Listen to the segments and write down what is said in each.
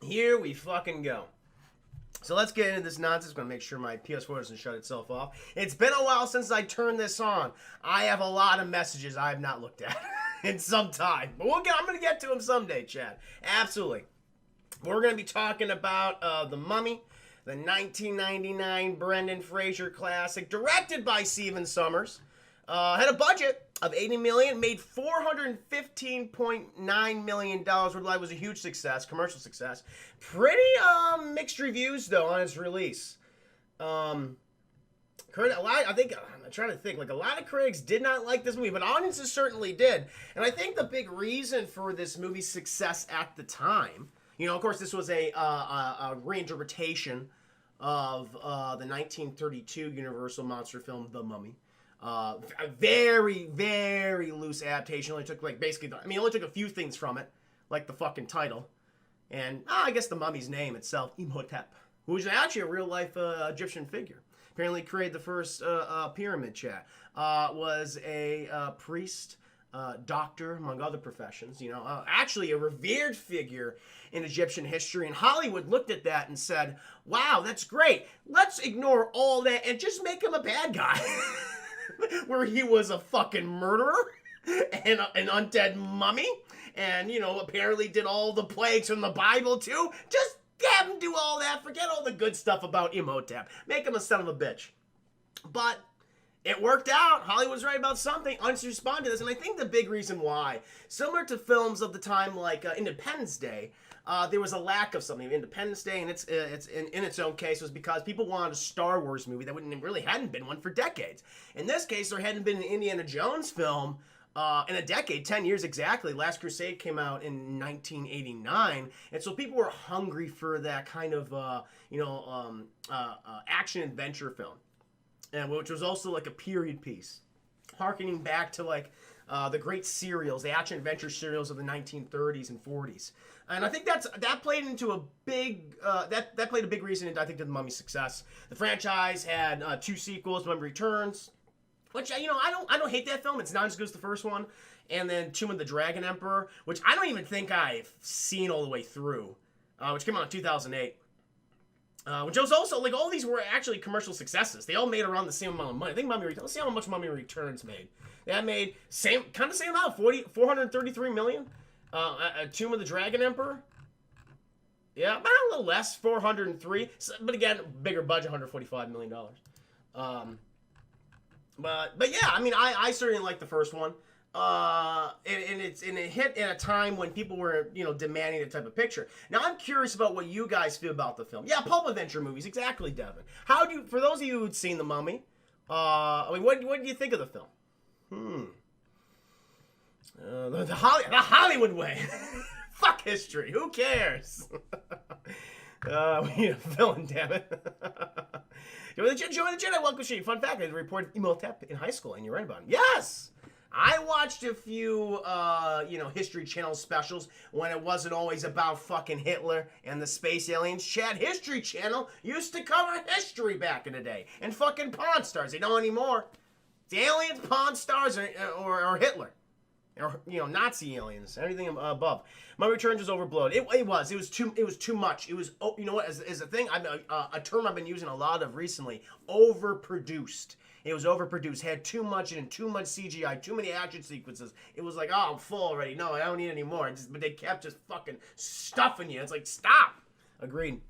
Here we fucking go. So let's get into this nonsense. I'm going to make sure my PS4 doesn't shut itself off. It's been a while since I turned this on. I have a lot of messages I have not looked at in some time. But I'm going to get to them someday, Chad. Absolutely. We're going to be talking about The Mummy, the 1999 Brendan Fraser classic, directed by Stephen Sommers. Had a budget of $80 million, made $415.9 million. Worldwide, was a huge success, commercial success. Pretty mixed reviews though on its release. I'm trying to think. Like, a lot of critics did not like this movie, but audiences certainly did. And I think the big reason for this movie's success at the time, you know, of course, this was a reinterpretation of the 1932 Universal monster film, The Mummy. A very, very loose adaptation. Only took only took a few things from it, like the fucking title, and I guess the mummy's name itself, Imhotep, who was actually a real life Egyptian figure. Apparently created the first pyramid. Chat was a priest, doctor, among other professions. You know, actually a revered figure in Egyptian history. And Hollywood looked at that and said, "Wow, that's great. Let's ignore all that and just make him a bad guy." Where he was a fucking murderer and an undead mummy, and, you know, apparently did all the plagues from the Bible too. Just have him do all that. Forget all the good stuff about Imhotep. Make him a son of a bitch. But it worked out. Hollywood's right about something. Audiences responded to this, and I think the big reason why, similar to films of the time like Independence Day, there was a lack of something. Independence Day, and it's in its own case, was because people wanted a Star Wars movie that really hadn't been one for decades. In this case, there hadn't been an Indiana Jones film in a decade, 10 years exactly. Last Crusade came out in 1989, and so people were hungry for that kind of action adventure film, and which was also like a period piece, harkening back to like the great serials, the action adventure serials of the 1930s and 40s. And I think that played into a big that played a big reason into, I think, to the Mummy's success. The franchise had 2 sequels, Mummy Returns, which, you know, I don't hate that film. It's not as good as the first one. And then Tomb of the Dragon Emperor, which I don't even think I've seen all the way through, which came out in 2008. Which was also, like, all these were actually commercial successes. They all made around the same amount of money. I think let's see how much Mummy Returns made. That made same amount, 433 million. Tomb of the Dragon Emperor, yeah, about a little less, 403. But again, bigger budget, $145 million. But yeah, I mean, I certainly like the first one. And it hit in a time when people were, you know, demanding the type of picture. Now, I'm curious about what you guys feel about the film. Yeah, pulp adventure movies, exactly, Devin. For those of you who'd seen The Mummy, what do you think of the film? The Hollywood way. Fuck history. Who cares? We need a villain, damn it. Join the Jedi. Welcome to you. Fun fact: I reported Imhotep in high school, and you're right about him. Yes, I watched a few, History Channel specials when it wasn't always about fucking Hitler and the space aliens. Chad, History Channel used to cover history back in the day, and fucking Pawn Stars. They don't anymore. The aliens, Pawn Stars, or Hitler. Or, you know, Nazi aliens, anything above. Mummy Returns was overblown. It was too much. It was, you know what, as a thing, a term I've been using a lot of recently, overproduced. It was overproduced, had too much in it, too much CGI, too many action sequences. It was like, oh, I'm full already. No, I don't need any more. But they kept just fucking stuffing you. It's like, stop. Agreed.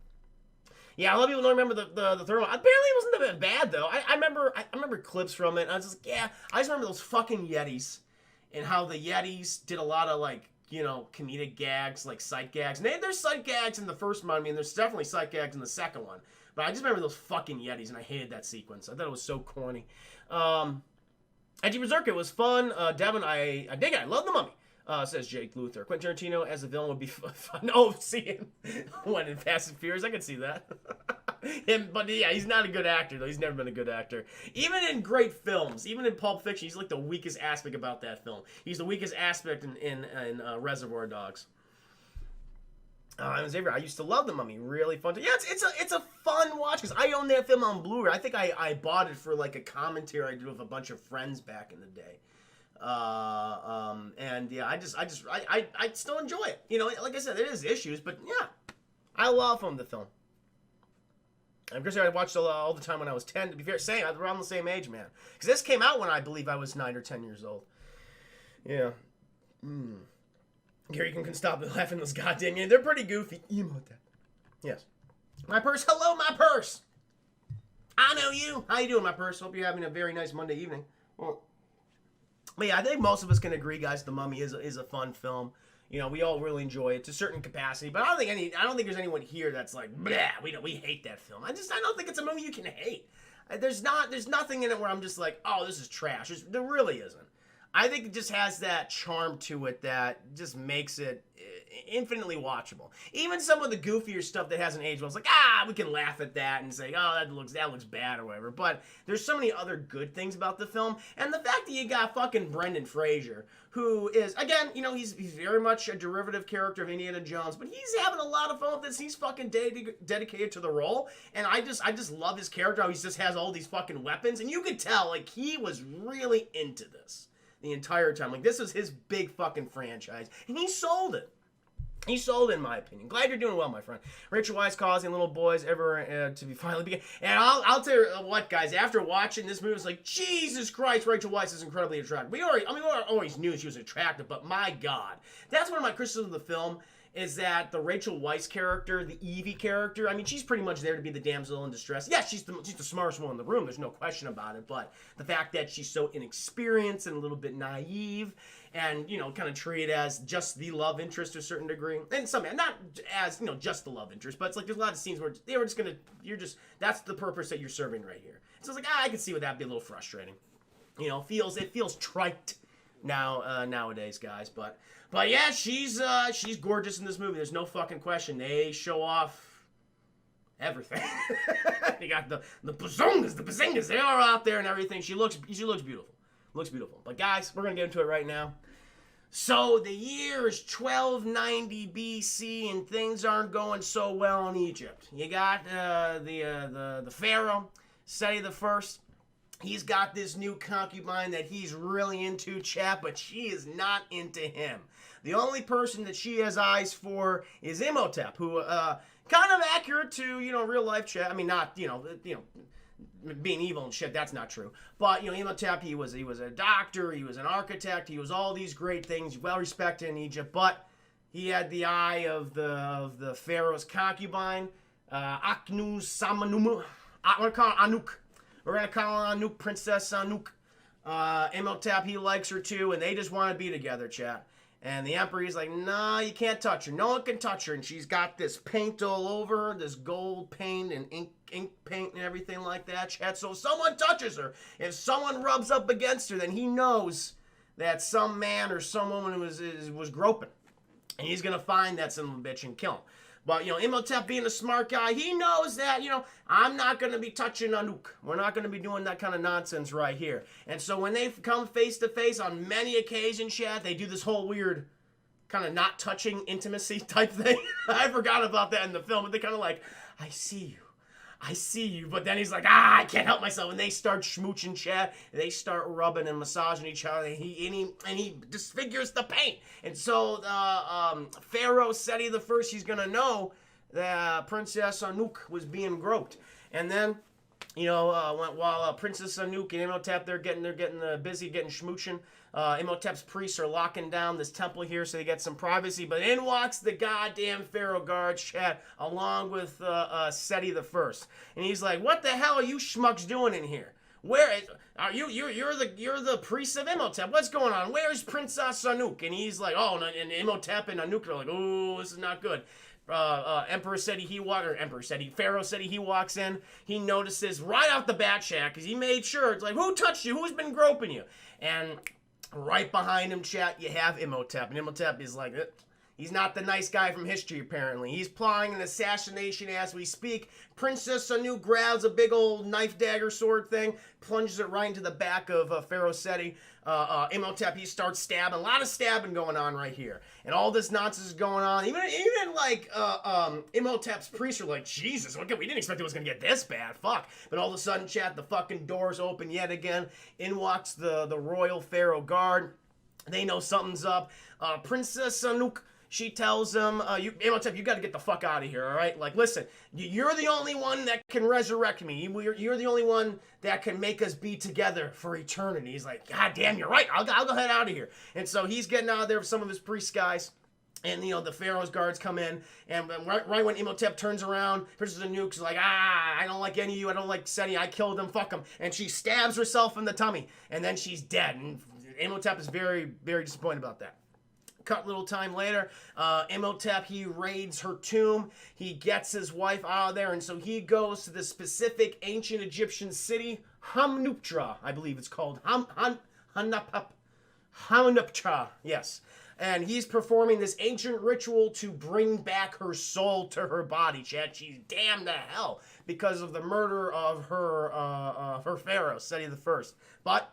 Yeah, a lot of people don't remember the third one. Apparently, it wasn't that bad though. I remember clips from it. And I was just like, yeah, I just remember those fucking Yetis. And how the Yetis did a lot of, like, you know, comedic gags, like sight gags. And there's sight gags in the first Mummy, and there's definitely sight gags in the second one. But I just remember those fucking Yetis, and I hated that sequence. I thought it was so corny. Anti-Berserker was fun. Devin, I dig it. I love The Mummy, says Jake Luther. Quentin Tarantino as a villain would be fun. Oh, seeing one in Fast and Furious. I can see that. But yeah, he's not a good actor, though. He's never been a good actor. Even in great films, even in Pulp Fiction, he's like the weakest aspect about that film. He's the weakest aspect in Reservoir Dogs. Xavier, I used to love The Mummy. Really fun. Yeah, it's a fun watch because I own that film on Blu-ray. I think I bought it for like a commentary I did with a bunch of friends back in the day. And yeah, I still enjoy it. You know, like I said, it is issues, but yeah, I love him, the film. And Chris, I watched all the time when I was 10. To be fair, same, around the same age, man. Because this came out when I believe I was 9 or 10 years old. Yeah. Gary can stop laughing those goddamn games. They're pretty goofy. Emotep. Yes. My purse. Hello, my purse. I know you. How you doing, my purse? Hope you're having a very nice Monday evening. Well, but yeah, I think most of us can agree, guys. The Mummy is a fun film. You know, we all really enjoy it to a certain capacity. But I don't think there's anyone here that's like, blah, we hate that film. I don't think it's a movie you can hate. There's nothing in it where I'm just like, oh, this is trash. There really isn't. I think it just has that charm to it that just makes it infinitely watchable. Even some of the goofier stuff that hasn't aged well, it's like, we can laugh at that and say, oh, that looks bad or whatever. But there's so many other good things about the film. And the fact that you got fucking Brendan Fraser, who is, again, you know, he's very much a derivative character of Indiana Jones, but he's having a lot of fun with this. He's fucking dedicated to the role. And I just love his character, how he just has all these fucking weapons. And you could tell, like, he was really into this the entire time. Like, this was his big fucking franchise. And he sold it. He sold it, in my opinion. Glad you're doing well, my friend. Rachel Weisz causing little boys ever to be finally begin. And I'll tell you what, guys. After watching this movie, it's like, Jesus Christ, Rachel Weisz is incredibly attractive. We always knew she was attractive, but my God, that's one of my criticisms of the film. Is that the Rachel Weisz character, the Evie character, I mean, she's pretty much there to be the damsel in distress. Yeah, she's the smartest one in the room, there's no question about it, but the fact that she's so inexperienced and a little bit naive and, you know, kind of treated as just the love interest to a certain degree. And some, not as, you know, just the love interest, but it's like there's a lot of scenes where they were just going to, that's the purpose that you're serving right here. So it's like, I can see what that'd be a little frustrating. You know, it feels trite nowadays, guys, but yeah, she's gorgeous in this movie. There's no fucking question. They show off everything. You got the bazingas. They are out there and everything. She looks beautiful. Looks beautiful. But guys, we're gonna get into it right now. So the year is 1290 BC, and things aren't going so well in Egypt. You got the pharaoh, Seti the First. He's got this new concubine that he's really into, chat, but she is not into him. The only person that she has eyes for is Imhotep, who, kind of accurate to, you know, real life, chat. I mean, not, you know, being evil and shit, that's not true. But, you know, Imhotep, he was a doctor, he was an architect, he was all these great things, well respected in Egypt, but he had the eye of the pharaoh's concubine, Aknu Samanum, we're going to call her Anuk. We're going to call her Anuk, Princess Anuk. Imhotep, he likes her too, and they just want to be together, chat. And the emperor, he's like, nah, you can't touch her. No one can touch her. And she's got this paint all over her, this gold paint and ink paint and everything like that, chat. So if someone touches her, if someone rubs up against her, then he knows that some man or some woman was groping. And he's going to find that son of a bitch and kill him. But, you know, Imhotep being a smart guy, he knows that, you know, I'm not going to be touching Anuk. We're not going to be doing that kind of nonsense right here. And so when they come face to face on many occasions, chat, they do this whole weird kind of not touching intimacy type thing. I forgot about that in the film, but they're kind of like, I see you. But then he's like, I can't help myself. And they start schmooching, chat. They start rubbing and massaging each other. And he disfigures the paint. And so Pharaoh Seti the First, he's gonna know that Princess Anuk was being groped. And then, you know, while Princess Anuk and Imhotep, they're getting busy getting schmooching. Imhotep's priests are locking down this temple here so they get some privacy. But in walks the goddamn Pharaoh guard, chat, along with Seti the First. And he's like, what the hell are you schmucks doing in here? Where are you? You're the priest of Imhotep. What's going on? Where's Princess Anuk? And he's like, oh, and Imhotep and Anuk are like, oh, this is not good. Pharaoh said he walks in. He notices right off the bat, chat, because he made sure. It's like, who touched you? Who's been groping you? And right behind him, chat, you have Imhotep. And Imhotep is like, he's not the nice guy from history, apparently. He's plotting an assassination as we speak. Princess Anu grabs a big old knife dagger sword thing, plunges it right into the back of Pharaoh Seti. Imhotep, he starts stabbing. A lot of stabbing going on right here. And all this nonsense is going on. Even like Imhotep's priests are like, Jesus, okay, we didn't expect it was going to get this bad. Fuck. But all of a sudden, chat, the fucking doors open yet again. In walks the royal Pharaoh guard. They know something's up. Princess Anuk, she tells him, Imhotep, you got to get the fuck out of here, all right? Like, listen, you're the only one that can resurrect me. You're the only one that can make us be together for eternity. He's like, God damn, you're right. I'll go head out of here. And so he's getting out of there with some of his priest guys. And, the Pharaoh's guards come in, and right when Imhotep turns around, here's the nuke, she's like, I don't like any of you, I don't like Seti, I killed them, fuck them. And she stabs herself in the tummy, and then she's dead. And Imhotep is very, very disappointed about that. Cut little time later, Imhotep, he raids her tomb, he gets his wife out of there, and so he goes to the specific ancient Egyptian city, Hamnuptra, I believe it's called, Hamnuptra, yes. And he's performing this ancient ritual to bring back her soul to her body, chat. She's damned to hell because of the murder of her pharaoh, Seti I. But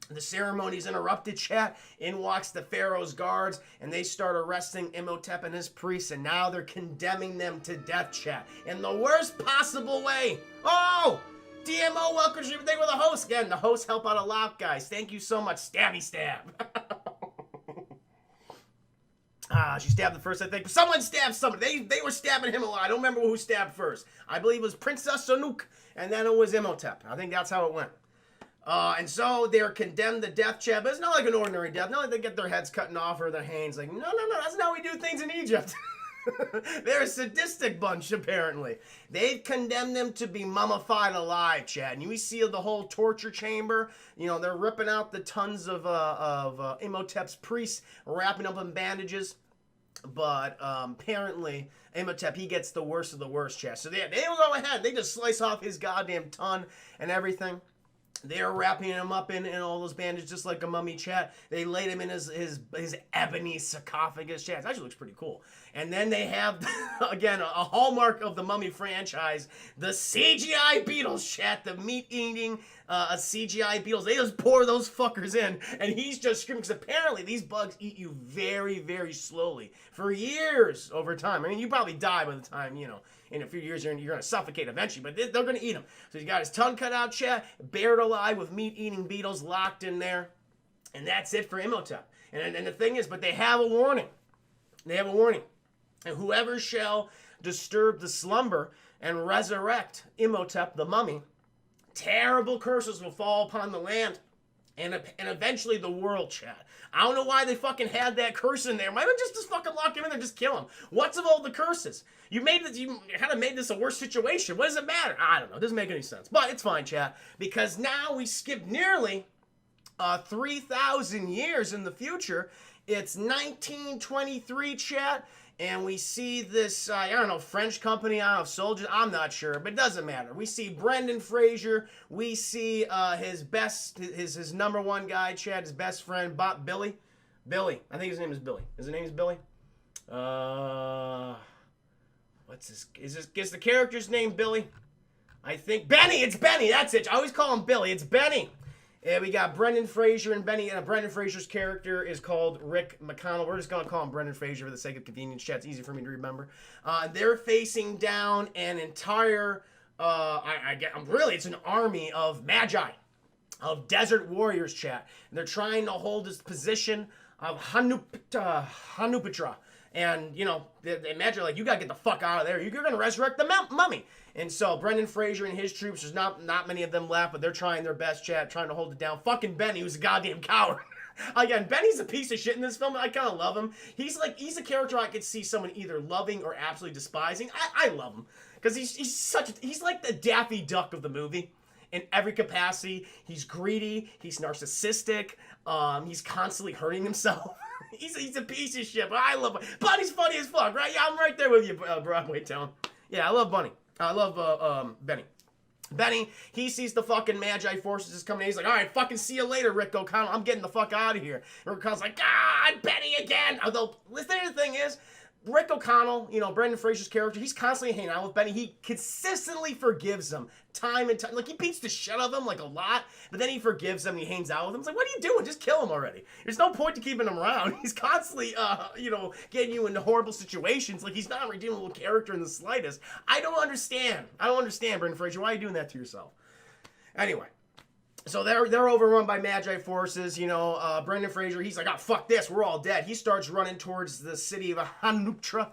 the ceremony's interrupted, chat. In walks the Pharaoh's guards, and they start arresting Imhotep and his priests, and now they're condemning them to death, chat. In the worst possible way. Oh! DMO, welcome to everything with a host. Again, the hosts help out a lot, guys. Thank you so much. Stabby stab. She stabbed the first, I think. But someone stabbed somebody. They were stabbing him a lot. I don't remember who stabbed first. I believe it was Princess Sanook, and then it was Imhotep. I think that's how it went. And so they're condemned to death, chat. But it's not like an ordinary death. Not like they get their heads cutting off or their hands. Like, no. That's not how we do things in Egypt. They're a sadistic bunch, apparently. They've condemned them to be mummified alive, Chad. And we see the whole torture chamber. They're ripping out the tons of Imhotep's priests, wrapping up in bandages. But apparently, Imhotep, he gets the worst of the worst, Chad. So they don't go ahead. They just slice off his goddamn tongue and everything. They're wrapping him up in all those bandages just like a mummy, chat. They laid him in his ebony sarcophagus, chat. It actually looks pretty cool. And then they have, again, a hallmark of the Mummy franchise, the CGI beetles, chat. The meat-eating CGI beetles. They just pour those fuckers in, and he's just screaming, because apparently these bugs eat you very, very slowly for years over time. I mean, you probably die by the time, in a few years, you're going to suffocate eventually, but they're going to eat him. So he's got his tongue cut out, chat, buried alive with meat-eating beetles locked in there. And that's it for Imhotep. And the thing is, but they have a warning. They have a warning. And whoever shall disturb the slumber and resurrect Imhotep, the mummy, terrible curses will fall upon the land and eventually the world, chat. I don't know why they fucking had that curse in there. Why not just fucking lock him in there and just kill him? What's of all the curses? You kind of made this a worse situation. What does it matter? I don't know. It doesn't make any sense. But it's fine, chat. Because now we skip nearly 3,000 years in the future. It's 1923, chat. And we see this, French company, soldiers, I'm not sure, but it doesn't matter. We see Brendan Fraser, we see his number one guy, Chad, his best friend, Billy. I think his name is Billy. His name is Billy? What's this? Is the character's name Billy? I think, Benny, it's Benny, that's it. I always call him Billy, it's Benny. And we got Brendan Fraser and Benny. Brendan Fraser's character is called Rick McConnell. We're just going to call him Brendan Fraser for the sake of convenience. Chat, it's easy for me to remember. They're facing down an entire, it's an army of magi, of desert warriors, chat. And they're trying to hold this position of Hanupatra. And, they imagine, like, you got to get the fuck out of there. You're going to resurrect the mummy. And so Brendan Fraser and his troops, there's not many of them left, but they're trying their best, chat, trying to hold it down. Fucking Benny, who's a goddamn coward. Again, Benny's a piece of shit in this film. I kind of love him. He's a character I could see someone either loving or absolutely despising. I love him. Because he's like the Daffy Duck of the movie. In every capacity. He's greedy. He's narcissistic. He's constantly hurting himself. He's a piece of shit, but I love him. Bunny's funny as fuck, right? Yeah, I'm right there with you, Broadway Town. Yeah, I love Bunny. I love Benny. Benny, he sees the fucking Magi forces is coming in. He's like, all right, fucking see you later, Rick O'Connell. I'm getting the fuck out of here. And Rick O'Connell's like, God, Benny again. Although, the thing is, Rick O'Connell, Brendan Fraser's character, he's constantly hanging out with Benny. He consistently forgives him time and time. Like, he beats the shit out of him, like, a lot, but then he forgives him and he hangs out with him. It's like, what are you doing? Just kill him already. There's no point to keeping him around. He's constantly, getting you into horrible situations. Like, he's not a redeemable character in the slightest. I don't understand, Brendan Fraser. Why are you doing that to yourself? Anyway. So they're overrun by Magi forces, you know. Brendan Fraser, he's like, oh, fuck this, we're all dead. He starts running towards the city of Hanuptra.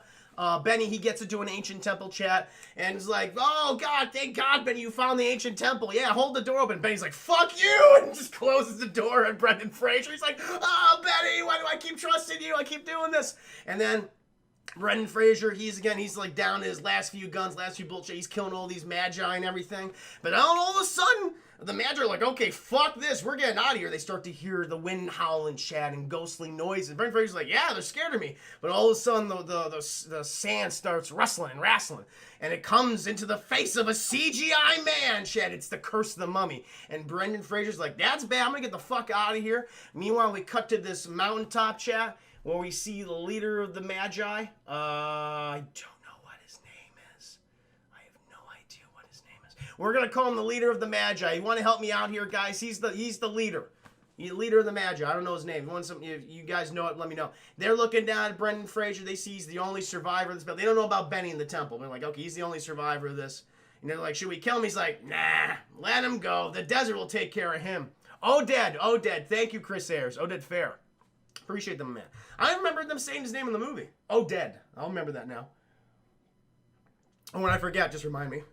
Benny, he gets into an ancient temple chat, and he's like, oh, God, thank God, Benny, you found the ancient temple. Yeah, hold the door open. Benny's like, fuck you, and just closes the door on Brendan Fraser. He's like, oh, Benny, why do I keep trusting you? I keep doing this. And then Brendan Fraser, he's like down to his last few guns, last few bullshit. He's killing all these Magi and everything. But all of a sudden, the Magi are like, okay, fuck this. We're getting out of here. They start to hear the wind howling, chat, and ghostly noises. Brendan Fraser's like, yeah, they're scared of me. But all of a sudden, the sand starts rustling and wrestling. And it comes into the face of a CGI man, chat. It's the curse of the mummy. And Brendan Fraser's like, that's bad. I'm going to get the fuck out of here. Meanwhile, we cut to this mountaintop, chat, where we see the leader of the Magi. I don't know what his name is. I have no idea what his name is. We're gonna call him the leader of the Magi. You want to help me out here, guys? He's the leader. He's the leader of the Magi. I don't know his name. If you guys know it, let me know. They're looking down at Brendan Fraser. They see he's the only survivor of this battle. They don't know about Benny in the temple. They're like, okay, he's the only survivor of this. And they're like, should we kill him? He's like, nah, let him go. The desert will take care of him. Oded. Thank you, Chris Ayers. Oded Fair. Appreciate them, man. I remember them saying his name in the movie. Oded. I'll remember that now. And when I forget, just remind me.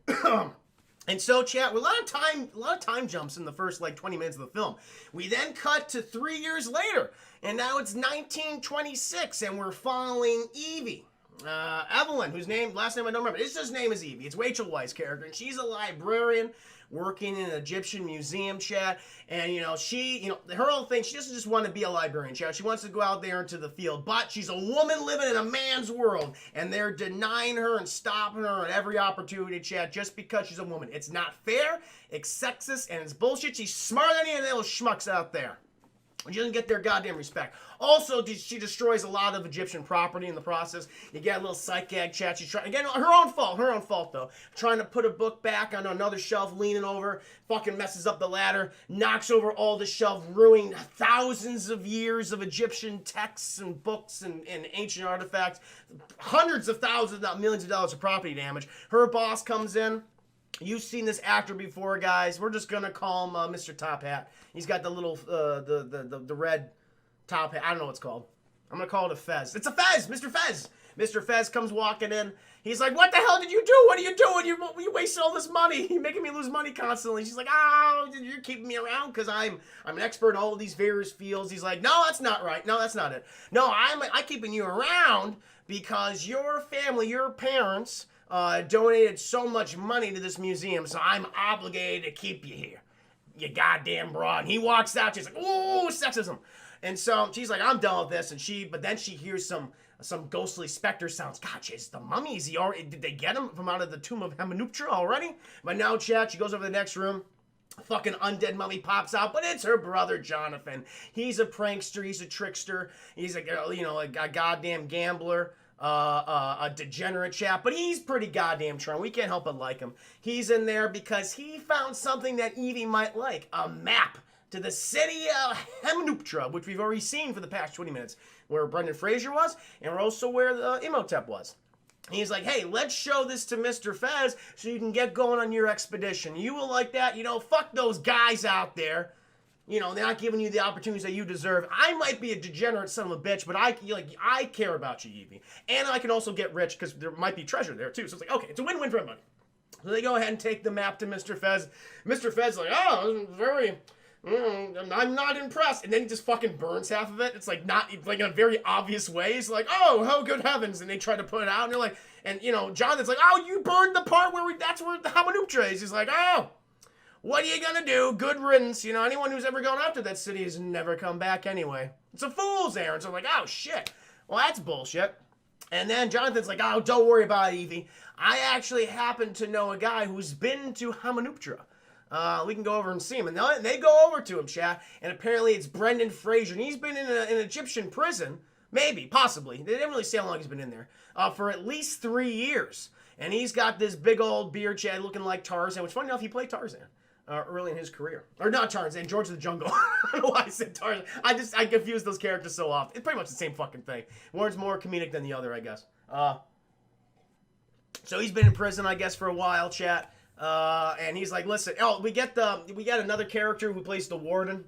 And so, chat, with a lot of time jumps in the first 20 minutes of the film. We then cut to 3 years later, and now it's 1926, and we're following Evie. Evelyn, whose last name I don't remember. His name is Evie. It's Rachel Weisz's character, and she's a librarian working in an Egyptian museum, chat. And, her whole thing, she doesn't just want to be a librarian, chat. She wants to go out there into the field, but she's a woman living in a man's world, and they're denying her and stopping her at every opportunity, chat, just because she's a woman. It's not fair, it's sexist, and it's bullshit. She's smarter than any of those schmucks out there. She doesn't get their goddamn respect. Also, she destroys a lot of Egyptian property in the process. You get a little psych gag chat. She's trying, again, her own fault though. Trying to put a book back on another shelf, leaning over, fucking messes up the ladder, knocks over all the shelf, ruining thousands of years of Egyptian texts and books and ancient artifacts. Hundreds of thousands, not millions of dollars of property damage. Her boss comes in. You've seen this actor before, guys. We're just gonna call him Mr. Top Hat. He's got the little the red top hat. I don't know what it's called. I'm gonna call it a fez. It's a fez, Mr. Fez. Mr. Fez comes walking in. He's like, "What the hell did you do? What are you doing? You wasted all this money. You're making me lose money constantly." She's like, "Oh, you're keeping me around because I'm an expert in all of these various fields." He's like, "No, that's not right. No, that's not it. No, I'm keeping you around because your family, your parents." Donated so much money to this museum, so I'm obligated to keep you here. You goddamn broad. And he walks out, she's like, ooh, sexism. And so she's like, I'm done with this. But then she hears some ghostly specter sounds. God, is the mummy? Did they get him from out of the tomb of Amenhotep already? But now, chat, she goes over to the next room. A fucking undead mummy pops out, but it's her brother Jonathan. He's a prankster. He's a trickster. He's a goddamn gambler. A degenerate chap, but he's pretty goddamn charming. We can't help but like him. He's in there because he found something that Evie might like, a map to the city of Amenhotep, which we've already seen for the past 20 minutes, where Brendan Fraser was, and also where the Imhotep was. And he's like, hey, let's show this to Mr. Fez so you can get going on your expedition. You will like that. Fuck those guys out there. They're not giving you the opportunities that you deserve. I might be a degenerate son of a bitch, but I care about you, Evie. And I can also get rich because there might be treasure there, too. So it's like, okay, it's a win-win for everybody. So they go ahead and take the map to Mr. Fez. Mr. Fez is like, I'm not impressed. And then he just fucking burns half of it. It's not in a very obvious way. He's like, oh, good heavens. And they try to put it out. And they're like, Jonathan's like, oh, you burned the part that's where the Amenhotep is. He's like, oh. What are you gonna do? Good riddance. Anyone who's ever gone after that city has never come back anyway. It's a fool's errand. So I'm like, oh, shit. Well, that's bullshit. And then Jonathan's like, oh, don't worry about it, Evie. I actually happen to know a guy who's been to Amenhotep. We can go over and see him. And they go over to him, chat. And apparently it's Brendan Fraser. And he's been in an Egyptian prison. Maybe, possibly. They didn't really say how long he's been in there. For at least 3 years. And he's got this big old beard, chat, looking like Tarzan. Which, funny enough, he played Tarzan. Early in his career. Or not Tarzan, George of the Jungle. I don't know why I said Tarzan. I confuse those characters so often. It's pretty much the same fucking thing. One's more comedic than the other, I guess. So he's been in prison, I guess, for a while, chat. And he's like, listen, we got another character who plays the warden.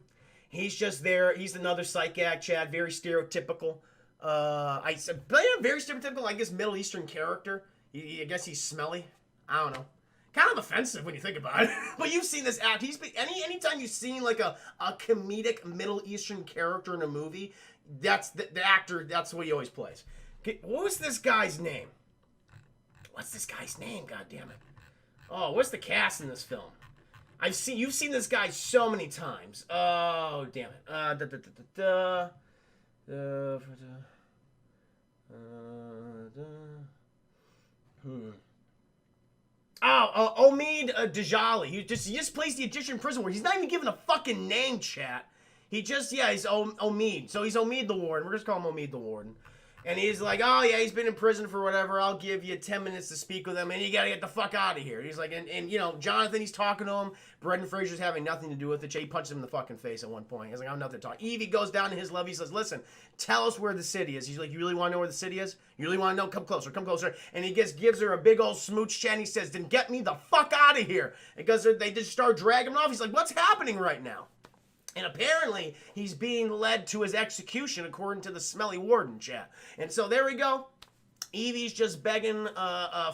He's just there. He's another psych act, Chad. Very stereotypical. I said, very stereotypical, I guess, Middle Eastern character. I guess he's smelly. I don't know. Kind of offensive when you think about it. But you've seen this act. Anytime you've seen like a comedic Middle Eastern character in a movie, that's the actor. That's what he always plays. Okay, what was this guy's name? What's this guy's name? God damn it! Oh, what's the cast in this film? You've seen this guy so many times. Oh, damn it. Omid Djali. He just plays the Egyptian prison warden. He's not even given a fucking name, chat. He's Omid. So he's Omid the warden. We're just calling him Omid the warden. And he's like, oh yeah, he's been in prison for whatever. I'll give you 10 minutes to speak with him, and you gotta get the fuck out of here. He's like, and you know, Jonathan, he's talking to him. Brendan Fraser's having nothing to do with it. He punches him in the fucking face at one point. He's like, I'm nothing to talk. Evie goes down to his level. He says, listen, tell us where the city is. He's like, you really want to know where the city is? You really want to know? Come closer, come closer. And he gives her a big old smooch chat, and he says, then get me the fuck out of here. Because they just start dragging him off. He's like, what's happening right now? And apparently, he's being led to his execution, according to the smelly warden, chat. And so there we go. Evie's just begging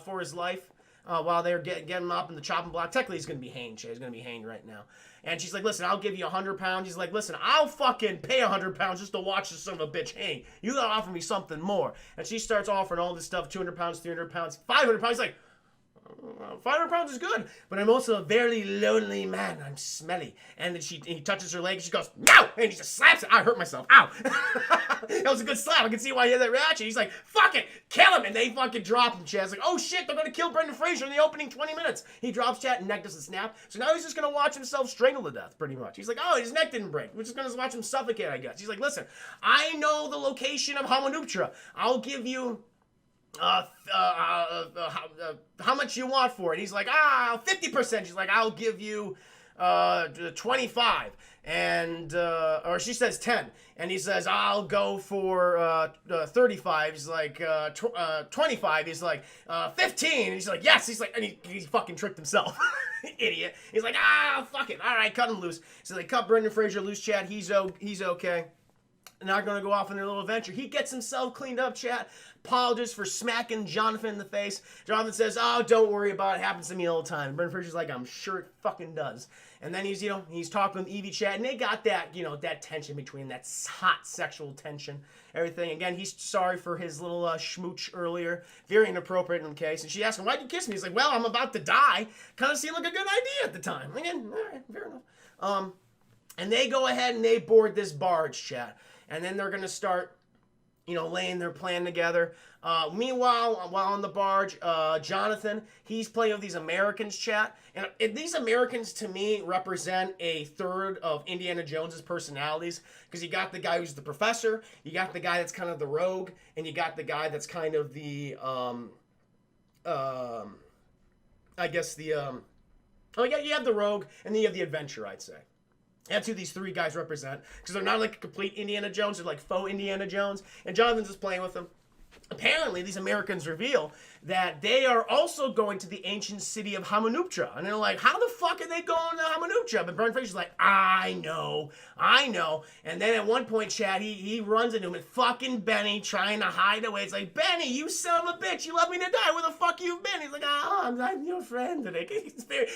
for his life while they're getting him up in the chopping block. Technically, he's going to be hanged, chat. He's going to be hanged right now. And she's like, listen, I'll give you 100 pounds. He's like, listen, I'll fucking pay 100 pounds just to watch this son of a bitch hang. You got to offer me something more. And she starts offering all this stuff, 200 pounds, 300 pounds, 500 pounds. He's like, 500 pounds is good, but I'm also a very lonely man. I'm smelly. And then he touches her leg. She goes, no! And he just slaps it. I hurt myself. Ow! That was a good slap. I can see why he had that reaction. He's like, fuck it! Kill him! And they fucking drop him. Chad's like, oh shit, they're gonna kill Brendan Fraser in the opening 20 minutes. He drops Chad and neck doesn't snap. So now he's just gonna watch himself strangle to death, pretty much. He's like, oh, his neck didn't break. We're just gonna watch him suffocate, I guess. He's like, listen, I know the location of Hamanuptra. I'll give you how much you want for it? He's like, 50%. She's like, I'll give you 25. And or she says 10, and he says, I'll go for 35. He's like 25. He's like 15. And he's like, yes. He's like, and he fucking tricked himself. Idiot. He's like, fuck it. All right, cut him loose. So they cut Brendan Fraser loose, Chad. He's okay. Not going to go off on their little adventure. He gets himself cleaned up, chat. Apologizes for smacking Jonathan in the face. Jonathan says, oh, don't worry about it. It happens to me all the time. Brendan Fraser's like, I'm sure it fucking does. And then he's talking with Evie, chat, and they got that, that tension between, that hot sexual tension, everything. Again, he's sorry for his little schmooch earlier. Very inappropriate in the case. And she asks him, why'd you kiss me? He's like, well, I'm about to die. Kind of seemed like a good idea at the time. Again, all right, fair enough. And they go ahead and they board this barge, chat. And then they're going to start, laying their plan together. Meanwhile, while on the barge, Jonathan, he's playing with these Americans, chat. And these Americans, to me, represent a third of Indiana Jones's personalities. Because you got the guy who's the professor, you got the guy that's kind of the rogue, and you got the guy that's kind of the, you have the rogue, and then you have the adventurer, I'd say. That's who these three guys represent. Because they're not like a complete Indiana Jones. They're like faux Indiana Jones. And Jonathan's just playing with them. Apparently, these Americans reveal that they are also going to the ancient city of Hamanuptra. And they're like, how the fuck are they going to Hamanuptra? But Brendan Fraser's like, I know. And then at one point, Chad, he runs into him and fucking Benny trying to hide away. It's like, Benny, you son of a bitch. You left me to die. Where the fuck you been? He's like, I'm your friend today.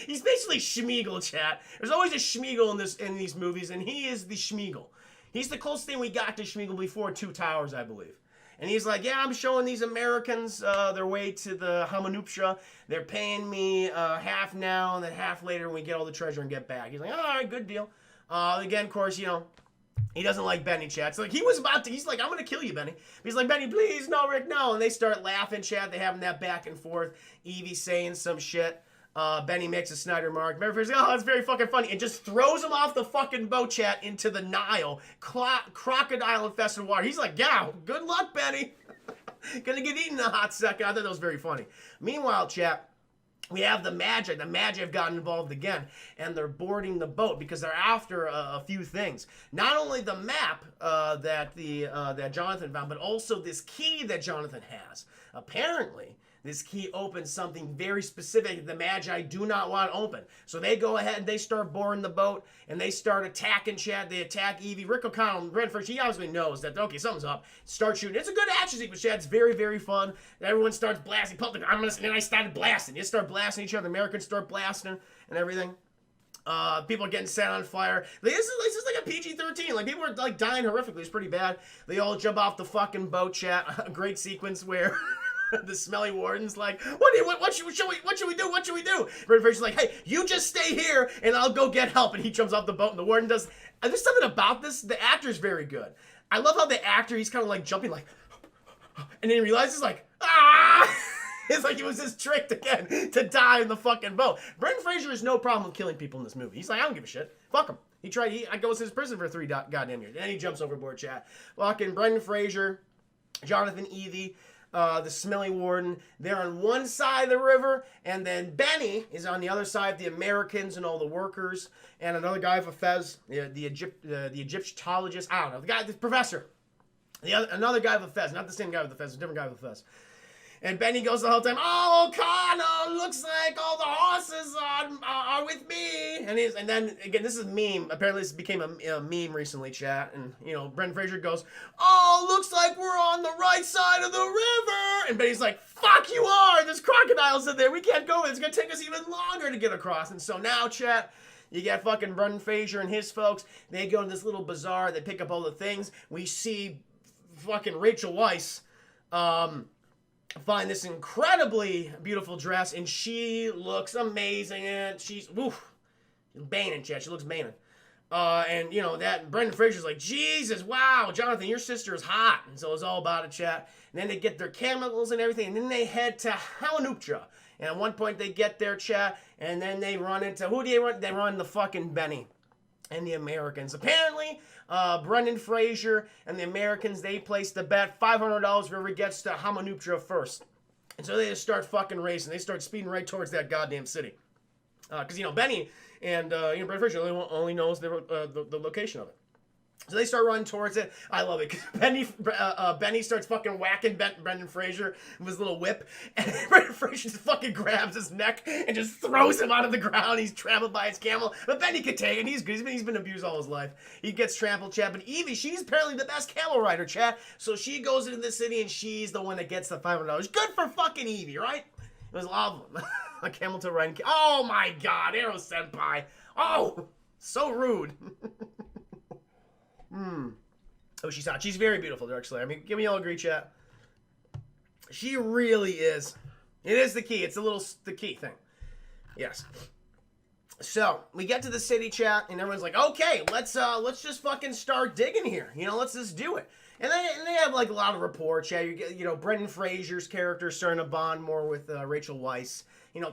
He's basically Schmeagol, Chad. There's always a Schmeagol in these movies, and he is the Schmeagol. He's the closest thing we got to Schmeagol before Two Towers, I believe. And he's like, yeah, I'm showing these Americans their way to the Hamanuptra. They're paying me half now and then half later when we get all the treasure and get back. He's like, all right, good deal. Again, of course, he doesn't like Benny, Chad. So, like, he's like, I'm going to kill you, Benny. He's like, Benny, please, no, Rick, no. And they start laughing, Chad. They having that back and forth. Evie saying some shit. Benny makes a snide remark. Mary says, oh, that's very fucking funny. And just throws him off the fucking boat, chat, into the Nile. Crocodile-infested water. He's like, yeah, good luck, Benny. Gonna get eaten in a hot second. I thought that was very funny. Meanwhile, chat, we have the Magi. The Magi have gotten involved again, and they're boarding the boat because they're after a few things. Not only the map that Jonathan found, but also this key that Jonathan has. Apparently, This key opens something very specific that the Magi do not want to open. So they go ahead and they start boarding the boat and they start attacking Chad. They attack Evie. Rick O'Connell, Brent Fraser, he obviously knows that, okay, something's up. Start shooting. It's a good action sequence, Chad. It's very, very fun. Everyone starts blasting. And then I started blasting. You start blasting each other. The Americans start blasting and everything. People are getting set on fire. This is like a PG-13. Like, people are like dying horrifically. It's pretty bad. They all jump off the fucking boat, Chat. A great sequence where the smelly warden's like, what should we do? What should we do? Brendan Fraser's like, hey, you just stay here and I'll go get help. And he jumps off the boat and the warden does. And there's something about this. The actor's very good. I love how the actor, he's kind of like jumping like, and then he realizes like, ah! It's like it was his trick again to die in the fucking boat. Brendan Fraser has no problem with killing people in this movie. He's like, I don't give a shit. Fuck him. I goes to his prison for 3 goddamn years. And then he jumps overboard, Chat. Fucking Brendan Fraser, Jonathan Evie, the smelly warden. They're on one side of the river, and then Benny is on the other side, the Americans and all the workers, and another guy with a fez, the Egyptologist. I don't know, the professor. Another guy with a fez, not the same guy with the fez, a different guy with a fez. And Benny goes the whole time, oh, O'Connell, looks like all the horses are with me. And then, again, this is a meme. Apparently, this became a meme recently, Chat. And, Brendan Fraser goes, oh, looks like we're on the right side of the river. And Benny's like, fuck you are. There's crocodiles in there. We can't go. It's going to take us even longer to get across. And so now, Chat, you got fucking Brendan Fraser and his folks. They go to this little bazaar. They pick up all the things. We see fucking Rachel Weisz, find this incredibly beautiful dress, and she looks amazing, and she's banging, Chat. She looks banging. And that Brendan Fraser's like, Jesus, wow, Jonathan, your sister is hot. And so it's all about it, Chat. And then they get their chemicals and everything, and then they head to Hawanuptra. And at one point they get there, Chat, and then they run into, who do they run? They run the fucking Benny and the Americans. Apparently, Brendan Fraser and the Americans, they placed the bet, $500 whoever gets to Hawanuptra first. And so they just start fucking racing. They start speeding right towards that goddamn city. Because, Benny and, Brendan Fraser only knows the location of it. So they start running towards it. I love it because Benny starts fucking whacking Brendan Fraser with his little whip, and Brendan Fraser just fucking grabs his neck and just throws him out of the ground. He's trampled by his camel, but Benny can take it. He's good. He's been abused all his life. He gets trampled, Chat. But Evie, she's apparently the best camel rider, Chat. So she goes into the city and she's the one that gets the $500. Good for fucking Evie, right? It was awesome. A camel to ride. Oh my God, Arrow Senpai. Oh, so rude. Oh, she's hot. She's very beautiful, Dark Slayer. I mean, can we all agree, Chat? She really is. It is the key. It's the key thing. Yes. So we get to the city, Chat, and everyone's like, "Okay, let's just fucking start digging here. Let's just do it." And they have like a lot of rapport, Chat. Brendan Fraser's character is starting to bond more with Rachel Weisz.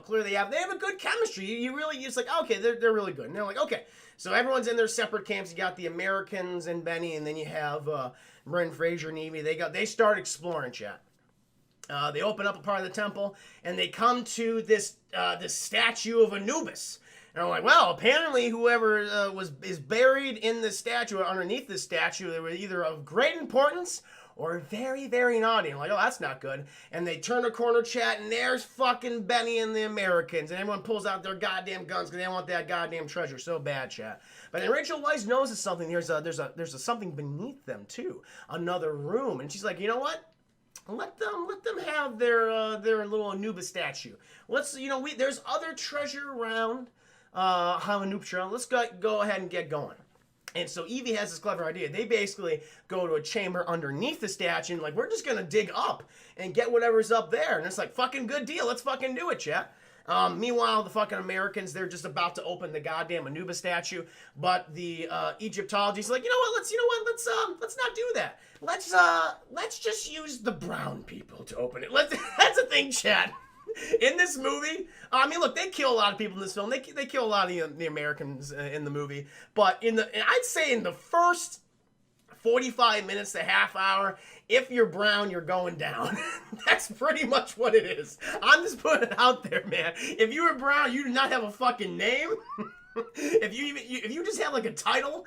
Clearly they have a good chemistry. You really, it's like, okay, they're really good. And they're like, okay. So everyone's in their separate camps. You got the Americans and Benny, and then you have Brendan Fraser and Evie. They start exploring, Chat. They open up a part of the temple, and they come to this statue of Anubis. And I'm like, well, apparently whoever is buried in the statue or underneath the statue, they were either of great importance or very, very naughty. And I'm like, oh, that's not good. And they turn a corner, Chat, and there's fucking Benny and the Americans. And everyone pulls out their goddamn guns because they want that goddamn treasure so bad, Chat. But then Rachel Weisz notices something. There's something beneath them, too. Another room. And she's like, you know what? Let them have their little Anubis statue. There's other treasure around Hawanuptra. Let's go ahead and get going. And so Evie has this clever idea. They basically go to a chamber underneath the statue and we're just gonna dig up and get whatever's up there. And it's like, fucking good deal. Let's fucking do it, Chat. Meanwhile, the fucking Americans, they're just about to open the goddamn Anubis statue, but the Egyptologist's like, let's not do that. Let's just use the brown people to open it. That's a thing, Chat. In this movie, I mean, look, they kill a lot of people in this film. They kill a lot of the Americans in the movie. But I'd say in the first 45 minutes to half hour, if you're brown, you're going down. That's pretty much what it is. I'm just putting it out there, man. If you were brown, you do not have a fucking name. If you just have a title,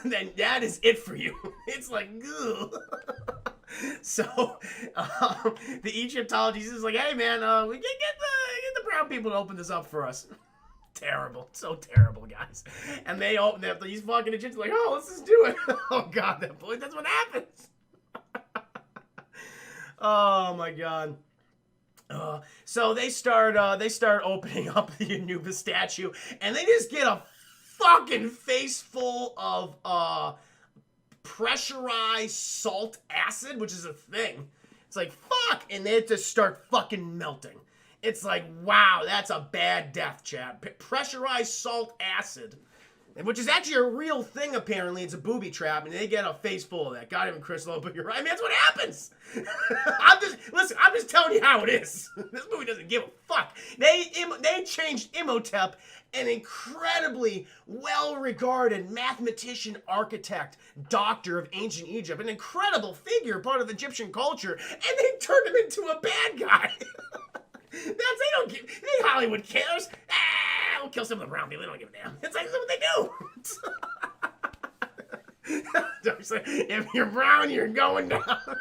then that is it for you. It's like, ugh. So the Egyptologist is like, hey man, we can get the brown people to open this up for us. Terrible, so terrible, guys. And they open it. These fucking Egyptians like, oh, let's just do it. Oh god, that's what happens. Oh my god. So they start opening up the Anubis statue, and they just get a fucking face full of pressurized salt acid, which is a thing. It's like, fuck, and they just start fucking melting. It's like, wow, that's a bad death, chat. Pressurized salt acid, which is actually a real thing, apparently. It's a booby trap, and they get a face full of that. God, even Crystal, but you're right. I mean, that's what happens. I'm just telling you how it is. This movie doesn't give a fuck. They changed Imhotep, an incredibly well-regarded mathematician, architect, doctor of ancient Egypt, an incredible figure, part of Egyptian culture, and they turned him into a bad guy. Hollywood cares. We'll kill some of the brown people. They don't give a damn. It's like, that's what they do. If you're brown, you're going down. Put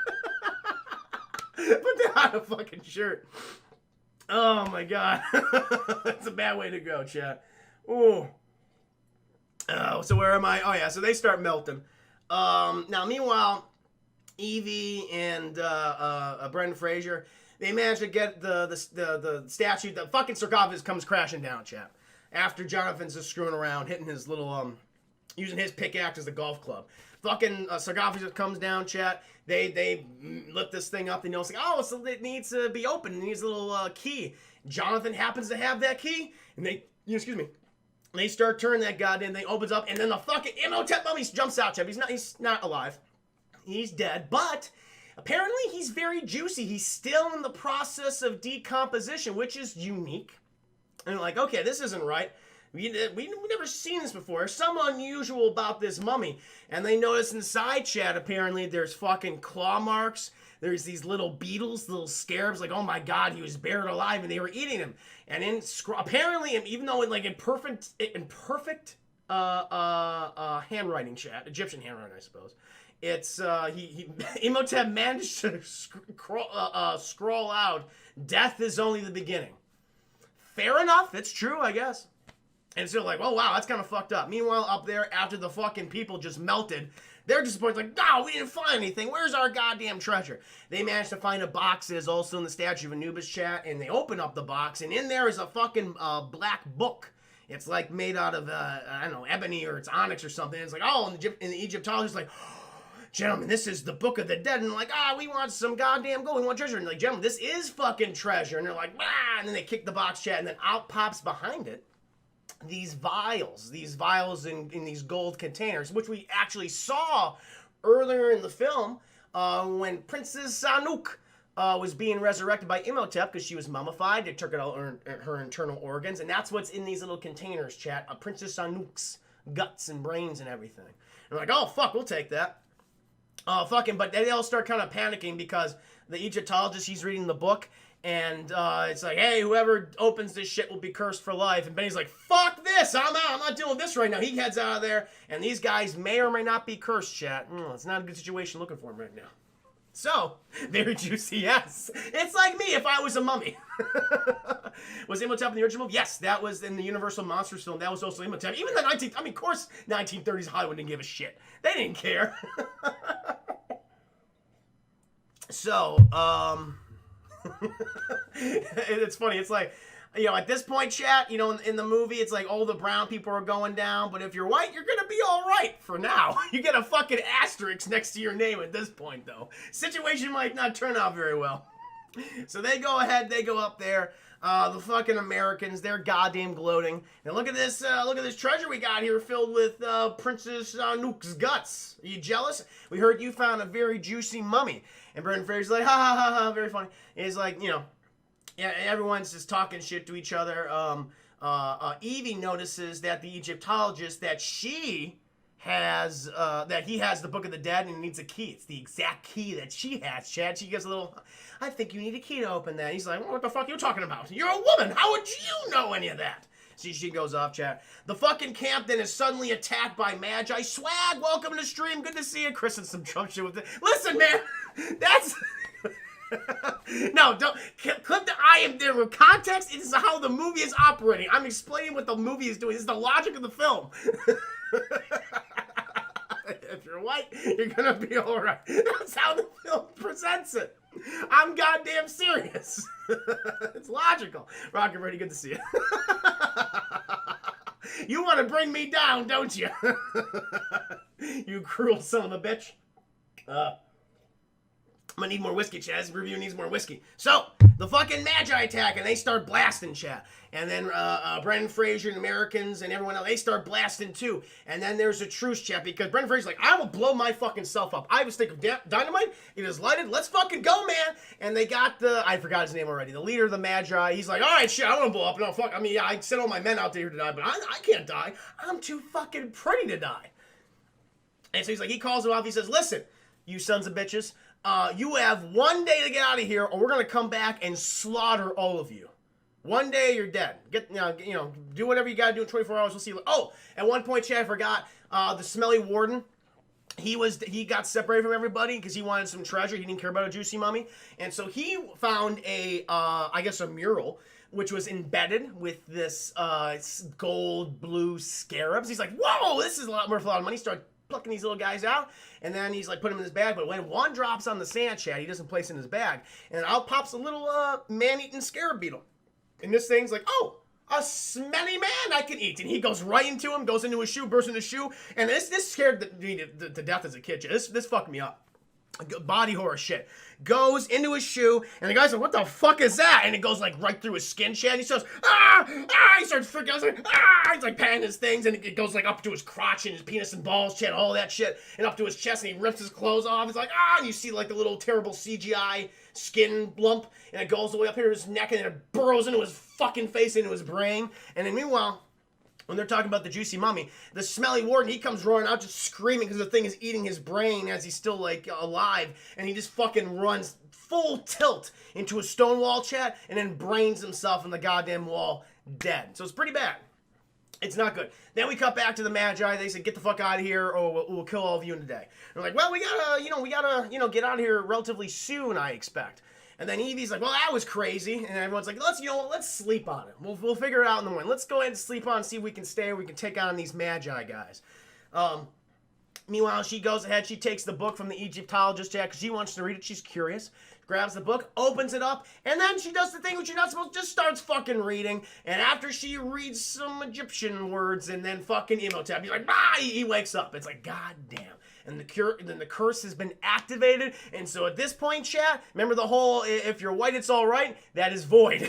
that on a fucking shirt. Oh my god. That's a bad way to go, chat. Ooh. Oh, so where am I? Oh yeah, so they start melting. Now meanwhile, Evie and Brendan Fraser, they manage to get the statue. The fucking sarcophagus comes crashing down, chat. After Jonathan's just screwing around, hitting his little using his pickaxe as a golf club. Fucking sarcophagus comes down, chat. They lift this thing up. They know it's like, oh, so it needs to be open. It needs a little key. Jonathan happens to have that key, and they start turning that goddamn thing. Opens up, and then the fucking Imhotep mummy jumps out, chat. He's not alive. He's dead, but apparently he's very juicy. He's still in the process of decomposition, which is unique. And like, okay, this isn't right. We've never seen this before. There's something unusual about this mummy. And they notice inside, chat, apparently there's fucking claw marks. There's these little beetles, little scarabs. Like, oh my god, he was buried alive and they were eating him. And apparently, even though in perfect handwriting, chat, Egyptian handwriting, I suppose. It's Imhotep managed to scroll out, death is only the beginning. Fair enough, it's true, I guess. And so like, oh wow, that's kind of fucked up. Meanwhile, up there, after the fucking people just melted, they're disappointed, like, no, we didn't find anything. Where's our goddamn treasure? They managed to find a box that is also in the statue of Anubis, chat, and they open up the box, and in there is a fucking black book. It's like made out of, I don't know, ebony or it's onyx or something. It's like, oh, and the Egyptologist like, gentlemen, this is the Book of the Dead. And like, we want some goddamn gold. We want treasure. And like, gentlemen, this is fucking treasure. And they're like, and then they kick the box, chat, and then out pops behind it these vials in these gold containers, which we actually saw earlier in the film when Princess Anouk was being resurrected by Imhotep because she was mummified. They took out her internal organs, and that's what's in these little containers, chat. Princess Anouk's guts and brains and everything. And we're like, oh, fuck, we'll take that. But they all start kind of panicking because the Egyptologist, he's reading the book, and it's like, hey, whoever opens this shit will be cursed for life. And Benny's like, fuck this, I'm out, I'm not dealing with this right now. He heads out of there, and these guys may or may not be cursed, chat. It's not a good situation looking for him right now. So, very juicy, yes. It's like me if I was a mummy. Was Imhotep in the original movie? Yes, that was in the Universal Monsters film. That was also Imhotep. Even the of course, 1930s Hollywood didn't give a shit. They didn't care. So, it's funny. It's like, at this point, chat, in the movie, it's like all the brown people are going down, but if you're white, you're gonna be all right for now. You get a fucking asterisk next to your name at this point, though. Situation might not turn out very well. So they go ahead, they go up there. The fucking Americans, they're goddamn gloating. And look at this treasure we got here filled with Princess Anouk's guts. Are you jealous? We heard you found a very juicy mummy. And Brendan Fraser's like, ha ha ha ha, very funny. And he's like, yeah, everyone's just talking shit to each other. Evie notices that the Egyptologist, that he has the Book of the Dead and needs a key. It's the exact key that she has, Chad. She gives a little, I think you need a key to open that. He's like, well, what the fuck are you talking about? You're a woman. How would you know any of that? She goes off, chat. The fucking camp then is suddenly attacked by Magi. Swag, welcome to the stream. Good to see you. Chris and some Trump shit with it. Listen, man. That's no, don't clip the I am there with context. It is how the movie is operating. I'm explaining what the movie is doing. This is the logic of the film. If you're white, you're gonna be all right. That's how the film presents it. I'm goddamn serious. It's logical. Rocket, pretty good to see you. You want to bring me down, don't you? You cruel son of a bitch. I'm gonna need more whiskey, Chad. This review needs more whiskey. So, the fucking Magi attack, and they start blasting, chat. And then Brendan Fraser and Americans and everyone else, they start blasting too. And then there's a truce, chat, because Brendan Fraser's like, I will blow my fucking self up. I have a stick of dynamite. It is lighted. Let's fucking go, man. And they got I forgot his name already, the leader of the Magi. He's like, all right, shit, I want to blow up. No, fuck. I mean, yeah, I sent all my men out there to die, but I can't die. I'm too fucking pretty to die. And so he's like, he calls him off. He says, listen, you sons of bitches. You have 1 day to get out of here, or we're gonna come back and slaughter all of you. 1 day, you're dead. Do whatever you gotta do in 24 hours. We'll see. Oh, at one point, Chad, I forgot the smelly warden. He got separated from everybody because he wanted some treasure. He didn't care about a juicy mummy, and so he found I guess a mural which was embedded with this gold blue scarabs. He's like, whoa, this is worth a lot of money. Start plucking these little guys out, and then he's like, put them in his bag, but when one drops on the sand, Chad, he doesn't place it in his bag, and out pops a little man-eating scarab beetle, and this thing's like, oh, a smelly man I can eat, and he goes right into him, goes into his shoe, bursts in his shoe, and this scared me to death as a kid. This fucked me up. Body horror shit. Goes into his shoe, and the guy's like, what the fuck is that? And it goes like right through his skin, Chad. He starts, he starts freaking out. He's like patting his things, and it goes like up to his crotch and his penis and balls, Chad, all that shit, and up to his chest, and he rips his clothes off. It's like, and you see like the little terrible CGI skin lump, and it goes all the way up here to his neck, and then it burrows into his fucking face, into his brain. And then meanwhile, when they're talking about the juicy mummy, the smelly warden, he comes roaring out just screaming because the thing is eating his brain as he's still like alive, and he just fucking runs full tilt into a stone wall, chat, and then brains himself in the goddamn wall dead. So it's pretty bad. It's not good. Then we cut back to the Magi. They said, get the fuck out of here or we'll kill all of you in a day. And they're like, well, we gotta get out of here relatively soon, I expect. And then Evie's like, well, that was crazy. And everyone's like, let's sleep on it. We'll figure it out in the morning. Let's go ahead and sleep on it and see if we can stay or we can take on these Magi guys. Meanwhile, she goes ahead. She takes the book from the Egyptologist, Jack, because she wants to read it. She's curious. Grabs the book, opens it up, and then she does the thing which you're not supposed to, just starts fucking reading. And after she reads some Egyptian words and then fucking Imhotep, he's like, he wakes up. It's like, god damn. And the curse has been activated. And so at this point, chat, remember the whole, if you're white, it's all right? That is void.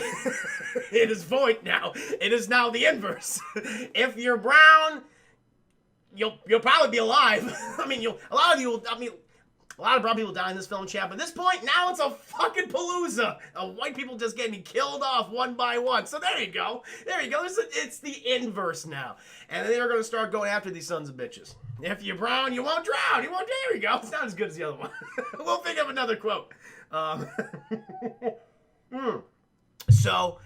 It is void now. It is now the inverse. If you're brown, you'll probably be alive. I mean, a lot of brown people die in this film, chat, but at this point, now it's a fucking palooza. White people just getting killed off one by one. So there you go. It's the inverse now. And then they're going to start going after these sons of bitches. If you're brown, you won't drown. There you go. It's not as good as the other one. We'll think of another quote. So,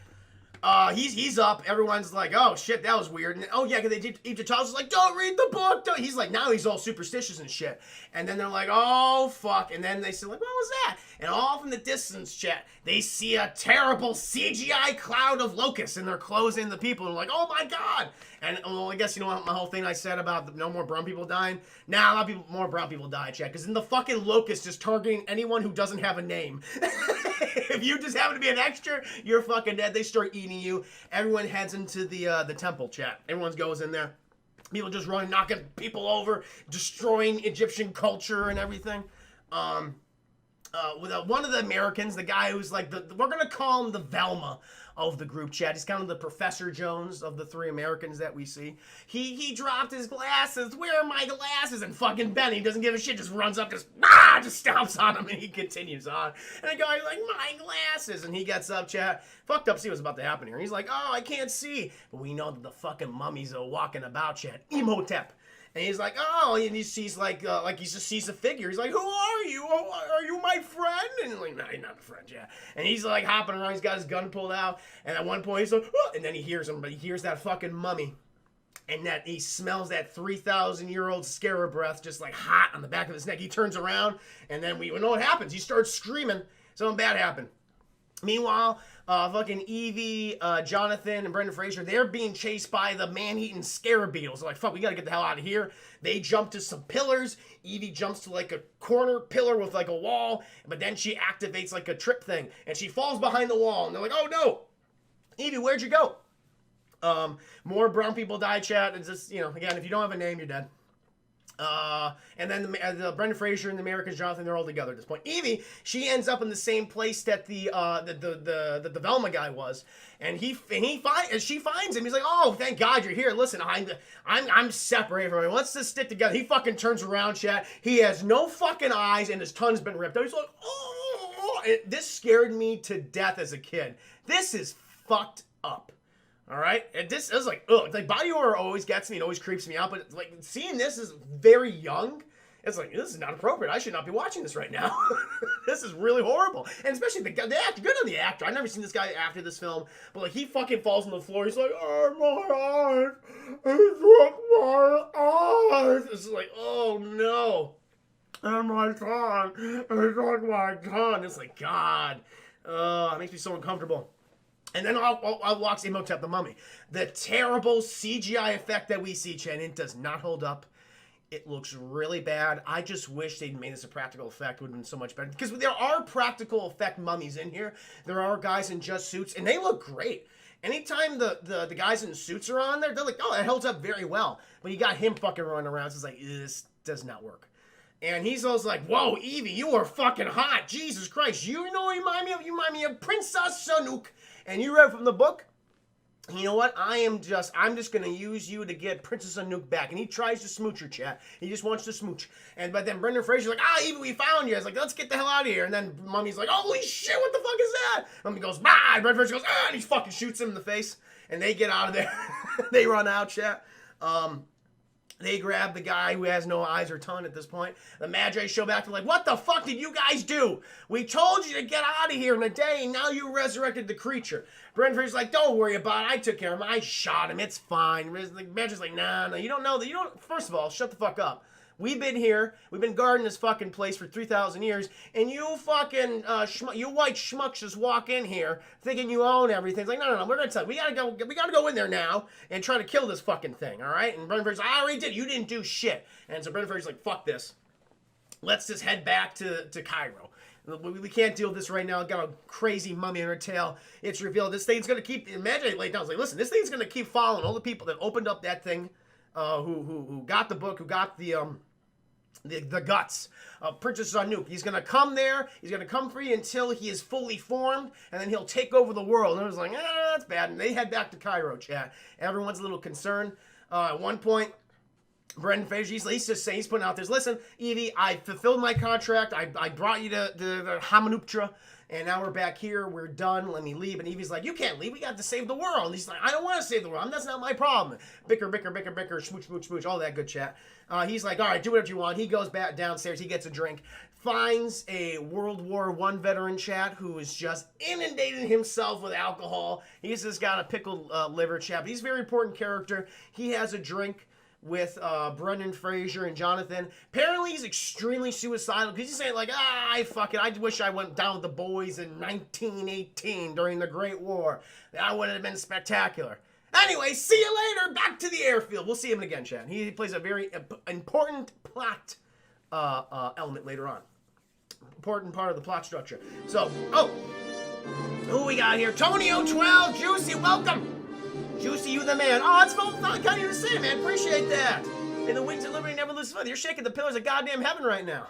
he's up. Everyone's like, oh shit, that was weird. And oh yeah, because Egyptologist is like, don't read the book. Don't. He's like, now he's all superstitious and shit. And then they're like, oh fuck. And then they say like, what was that? And all from the distance, chat, they see a terrible CGI cloud of locusts, and they're closing the people. And like, oh my god. And well, I guess you know what my whole thing I said about no more brown people dying. Now a lot of more brown people die, chat, because then the fucking locust is targeting anyone who doesn't have a name. If you just happen to be an extra, you're fucking dead. They start eating you. Everyone heads into the temple, chat. Everyone goes in there. People just running, knocking people over, destroying Egyptian culture and everything. With one of the Americans, the guy who's like we're gonna call him the Velma of the group, chat. He's kind of the Professor Jones of the three Americans that we see. He dropped his glasses. Where are my glasses? And fucking Benny doesn't give a shit. Just runs up, just stomps on him, and he continues on. And the guy's like, my glasses, and he gets up, chat. Fucked up. See what's about to happen here. He's like, oh, I can't see, but we know that the fucking mummies are walking about, chat. Imhotep. And he's like, oh, and he sees like he just sees a figure. He's like, who are you? Oh, are you my friend? And he's like, no, you're not a friend, yeah. And he's like hopping around. He's got his gun pulled out. And at one point, he's like, oh, and then he hears him, but he hears that fucking mummy. and that he smells that 3,000-year-old scarab breath just like hot on the back of his neck. He turns around, and then we know what happens. He starts screaming. Something bad happened. Meanwhile, fucking Evie, Jonathan, and Brendan Fraser, they're being chased by the man-eating scarab beetles. They're like, fuck, we gotta get the hell out of here. They jump to some pillars. Evie jumps to like a corner pillar with like a wall, but then she activates like a trip thing, and she falls behind the wall, and they're like, oh no! Evie, where'd you go? More brown people die, chat. It's just, you know, again, if you don't have a name, you're dead. And then the Brendan Fraser and the Americans, Jonathan, they're all together at this point. Evie, she ends up in the same place that the Velma guy was, and she finds him. He's like, "Oh, thank God you're here. Listen, I'm separated from everyone. Let's just stick together." He fucking turns around, chat. He has no fucking eyes, and his tongue's been ripped out. He's like, "Oh!" This scared me to death as a kid. This is fucked up. All right, and this is like, ugh. Like, body horror always gets me and always creeps me out, but like seeing this is very young. It's like, this is not appropriate. I should not be watching this right now. This is really horrible, and especially the actor. Good on the actor. I've never seen this guy after this film, but like he fucking falls on the floor. He's like, "Oh my eyes! He took my eyes!" It's like, oh no, and my tongue! He took my tongue! It's like, God, it makes me so uncomfortable. And then I'll watch Imhotep the Mummy. The terrible CGI effect that we see, Chen, it does not hold up. It looks really bad. I just wish they'd made this a practical effect. It would have been so much better. Because there are practical effect mummies in here. There are guys in just suits, and they look great. Anytime the guys in suits are on there, they're like, oh, it holds up very well. But you got him fucking running around, so it's like, this does not work. And he's always like, whoa, Evie, you are fucking hot. Jesus Christ. You know what you remind me of Princess Sanook. And you read from the book, you know what? I'm just going to use you to get Princess Anouk back. And he tries to smooch her, chat. He just wants to smooch. But then Brendan Fraser's like, Evie, we found you. I was like, let's get the hell out of here. And then Mummy's like, holy shit, what the fuck is that? Mummy goes, bah! And Brendan Fraser goes, and he fucking shoots him in the face. And they get out of there. They run out, chat. They grab the guy who has no eyes or tongue at this point. The Magi show back. They're like, what the fuck did you guys do? We told you to get out of here in a day, and now you resurrected the creature. Brendan Fraser's like, don't worry about it. I took care of him. I shot him. It's fine. The Magi's like, no, you don't know that. You don't. First of all, shut the fuck up. We've been here. We've been guarding this fucking place for 3,000 years, and you fucking, you white schmucks just walk in here thinking you own everything. It's like, no, we're gonna tell you. We gotta go in there now and try to kill this fucking thing, all right? And Brendan Fraser's like, I already did. You didn't do shit. And so Brendan Fraser's like, fuck this. Let's just head back to Cairo. We can't deal with this right now. Got a crazy mummy in her tail. It's revealed this thing's gonna keep. Imagine laid down. It's like, listen, this thing's gonna keep following all the people that opened up that thing, who got the book, who got the guts of Princess Anouk. He's gonna come there. He's gonna come free until he is fully formed, and then he'll take over the world. And I was like, that's bad. And they head back to Cairo, chat. Everyone's a little concerned. At one point, Brendan Fraser, he's just saying, he's putting out this, listen, Evie, I fulfilled my contract. I brought you to the Hamanuptra, and now we're back here. We're done. Let me leave. And Evie's like, you can't leave. We got to save the world. And he's like, I don't want to save the world. That's not my problem. Bicker, smooch, all that good chat. He's like, all right, do whatever you want. He goes back downstairs. He gets a drink. Finds a World War I veteran, chat, who is just inundating himself with alcohol. He's just got a pickled liver, chat. But he's a very important character. He has a drink with Brendan Fraser and Jonathan. Apparently he's extremely suicidal because he's saying like, fuck it, I wish I went down with the boys in 1918 during the Great War. That would have been spectacular. Anyway, see you later. Back to the airfield. We'll see him again, Chad. He plays a very important plot element later on. Important part of the plot structure. So, who we got here? Tonyo12, Juicy, welcome. Juicy, you the man. Oh, it's fun. Kind of you to say, man. Appreciate that. May the wings of liberty never lose fun. You're shaking the pillars of goddamn heaven right now.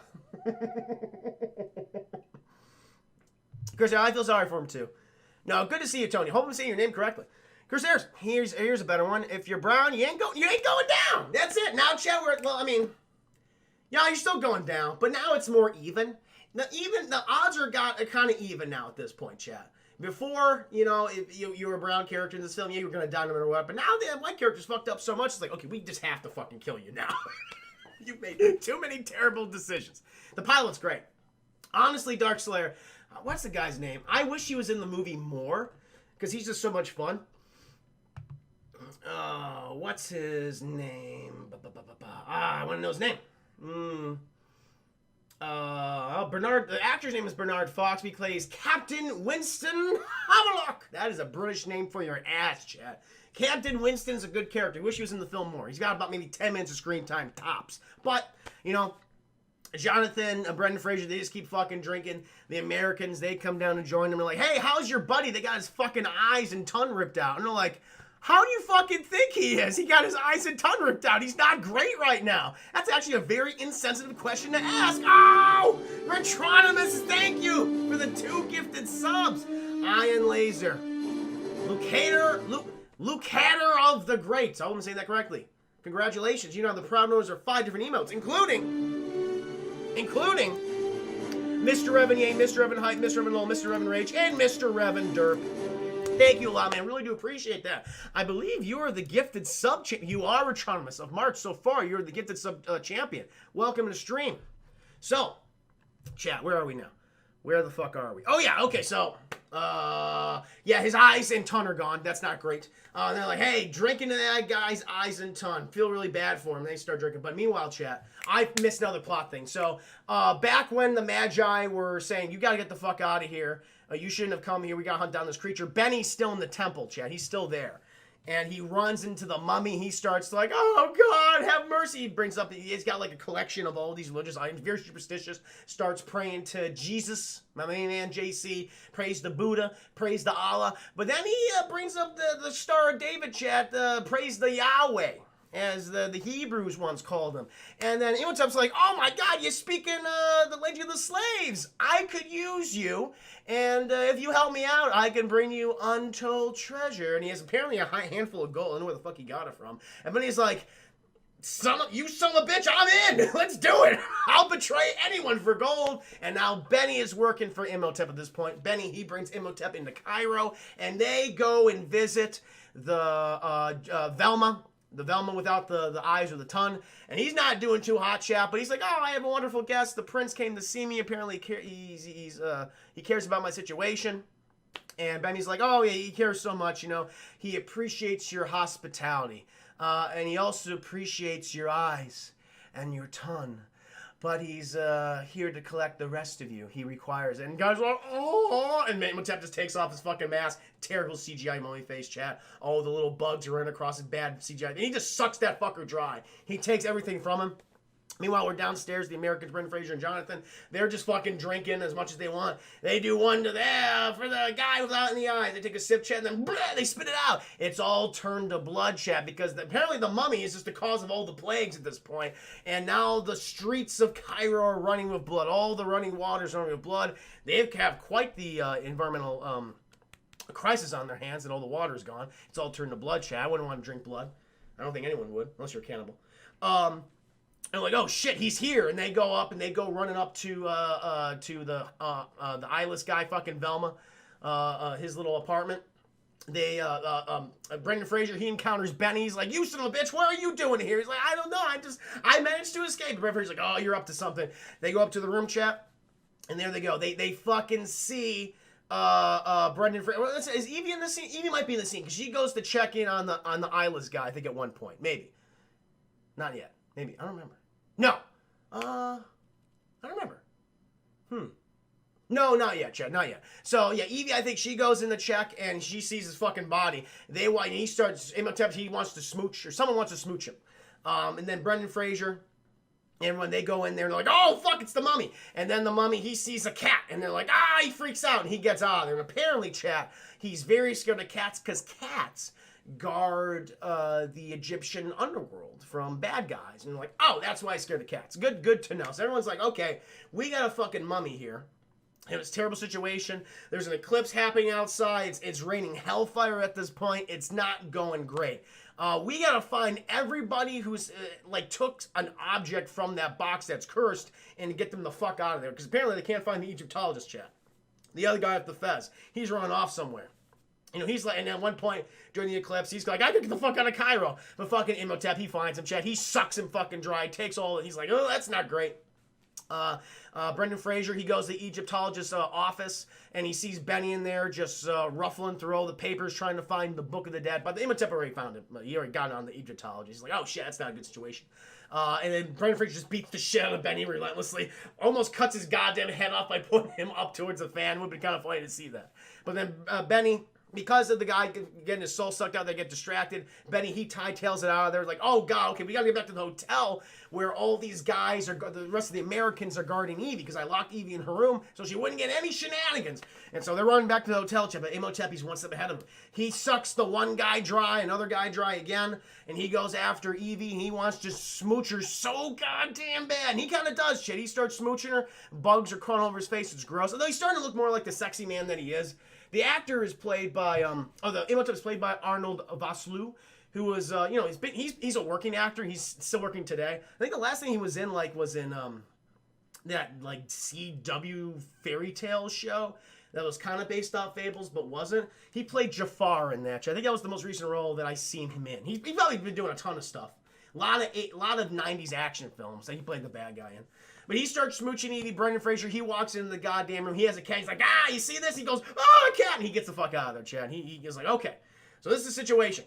Chris, I feel sorry for him too. No, good to see you, Tony. Hope I'm saying your name correctly. Chris, here's a better one. If you're brown, you ain't going down. That's it. Now, Chad, you're still going down, but now it's more even. Now, the odds are kind of even now at this point, Chad. Before, if you were a brown character in this film, you were going to die no matter what. But now the white character's fucked up so much, it's like, okay, we just have to fucking kill you now. You've made too many terrible decisions. The pilot's great. Honestly, Dark Slayer, what's the guy's name? I wish he was in the movie more, because he's just so much fun. what's his name? I want to know his name. Bernard. The actor's name is Bernard Fox. He plays Captain Winston Havelock. That is a British name for your ass, chat. Captain Winston's a good character. Wish he was in the film more. He's got about maybe 10 minutes of screen time tops. But, you know, Jonathan, Brendan Fraser, they just keep fucking drinking. The Americans, they come down and join them. They're like, hey, how's your buddy? They got his fucking eyes and tongue ripped out. And they're like, how do you fucking think he is? He got his eyes and tongue ripped out. He's not great right now. That's actually a very insensitive question to ask. Oh! Retronimus, thank you for the 2 gifted subs. Iron Laser. Luke Hatter of the Greats. I hope I'm saying that correctly. Congratulations. You know the proud owners are 5 different emotes, including Mr. Evan Yang, Mr. Evan Hype, Mr. Evan Lowell, Mr. Evan Rage, and Mr. Evan Derp. Thank you a lot, man. Really do appreciate that. I believe you are the gifted sub champion. You are Retronimus of March so far. You're the gifted sub champion. Welcome to the stream. So, chat, where are we now? Where the fuck are we? Oh, yeah, okay, so, yeah, his eyes and tongue are gone. That's not great. And they're like, hey, drinking to that guy's eyes and tongue. Feel really bad for him. They start drinking. But meanwhile, chat, I missed another plot thing. So, back when the Magi were saying, you got to get the fuck out of here. You shouldn't have come here. We got to hunt down this creature. Benny's still in the temple, chat. He's still there. And he runs into the mummy. He starts like, oh, God, have mercy. He brings up, he's got like a collection of all these religious items. Very superstitious. Starts praying to Jesus, my main man, JC. Prays to Buddha. Prays to Allah. But then he brings up the Star of David, chat. Prays to Yahweh, as the Hebrews once called him. And then Imhotep's like, oh my God, you're speaking the language of the slaves. I could use you. And if you help me out, I can bring you untold treasure. And he has apparently a handful of gold. I don't know where the fuck he got it from. And then he's like, you son of a bitch, I'm in. Let's do it. I'll betray anyone for gold. And now Benny is working for Imhotep at this point. Benny, he brings Imhotep into Cairo. And they go and visit the Velma. The Velma without the eyes or the tongue. And he's not doing too hot, chat, but he's like, oh, I have a wonderful guest. The prince came to see me. Apparently, he cares about my situation. And Benny's like, oh, yeah, he cares so much, you know. He appreciates your hospitality. And he also appreciates your eyes and your tongue. But he's here to collect the rest of you. He requires it. And guys are like, oh, and Imhotep just takes off his fucking mask. Terrible CGI mummy face, chat. Oh, the little bugs are running across his bad CGI. And he just sucks that fucker dry. He takes everything from him. Meanwhile, we're downstairs, the Americans, Brendan Fraser and Jonathan, they're just fucking drinking as much as they want. They do one to there for the guy without in the eyes. They take a sip, chat, and then blah, they spit it out. It's all turned to blood, chat, because apparently the mummy is just the cause of all the plagues at this point. And now the streets of Cairo are running with blood. All the running waters are running with blood. They have quite the environmental crisis on their hands, and all the water's gone. It's all turned to blood, chat. I wouldn't want to drink blood. I don't think anyone would, unless you're a cannibal. And like, oh shit, he's here, and they go up and they go running up to the eyeless guy, fucking Velma, his little apartment. They Brendan Fraser, he encounters Benny. He's like, you son of a bitch, what are you doing here? He's like, I don't know, I managed to escape. And Brendan Fraser's like, oh, you're up to something. They go up to the room, chat, and there they go. They fucking see Brendan Fraser. Is Evie in the scene? Evie might be in the scene because she goes to check in on the eyeless guy. I think at one point, maybe, not yet. Maybe. I don't remember. No. I don't remember. No, not yet, Chad. Not yet. So, yeah, Evie, I think she goes in to check, and she sees his fucking body. And he starts, Imhotep, he wants to smooch, or someone wants to smooch him. And then Brendan Fraser, and when they go in there, they're like, oh, fuck, it's the mummy. And then the mummy, he sees a cat, and they're like, he freaks out, and he gets out of there. And apparently, Chad, he's very scared of cats, because cats guard the Egyptian underworld from bad guys. And like, oh, that's why he's scared of cats. Good to know. So everyone's like, okay, we got a fucking mummy here. And it's a terrible situation. There's an eclipse happening outside. It's raining hellfire at this point. It's not going great. We gotta find everybody who's took an object from that box that's cursed and get them the fuck out of there. Because apparently they can't find the Egyptologist, chat. The other guy at the Fez. He's running off somewhere. You know, he's like, and at one point during the eclipse, he's like, I gotta get the fuck out of Cairo. But fucking Imhotep, he finds him, chat. He sucks him fucking dry, takes all, he's like, oh, that's not great. Brendan Fraser, he goes to the Egyptologist's office, and he sees Benny in there just ruffling through all the papers trying to find the Book of the Dead. But the Imhotep already found it. He already got it on the Egyptologist. He's like, oh shit, that's not a good situation. And then Brendan Fraser just beats the shit out of Benny relentlessly. Almost cuts his goddamn head off by putting him up towards the fan. It would be kind of funny to see that. But then Benny, because of the guy getting his soul sucked out, they get distracted. Benny, he hightails it out of there. Like, oh, God, okay, we got to get back to the hotel where all these guys, the rest of the Americans are guarding Evie because I locked Evie in her room so she wouldn't get any shenanigans. And so they're running back to the hotel, but Imhotep, he's one step ahead of him. He sucks the one guy dry, another guy dry again, and he goes after Evie, and he wants to smooch her so goddamn bad. And he kind of does shit. He starts smooching her. Bugs are crawling over his face. It's gross. Although he's starting to look more like the sexy man that he is. The actor is played by, the Imhotep is played by Arnold Vosloo, who was, he's a working actor. He's still working today. I think the last thing he was in, was in, that, CW fairy tale show that was kind of based off Fables, but wasn't. He played Jafar in that show. I think that was the most recent role that I seen him in. He's probably been doing a ton of stuff. A lot of 90s action films that he played the bad guy in. But he starts smooching Evie. Brendan Fraser, he walks into the goddamn room. He has a cat. He's like, you see this? He goes, oh, a cat. And he gets the fuck out of there, Chad. He's like, okay. So this is the situation.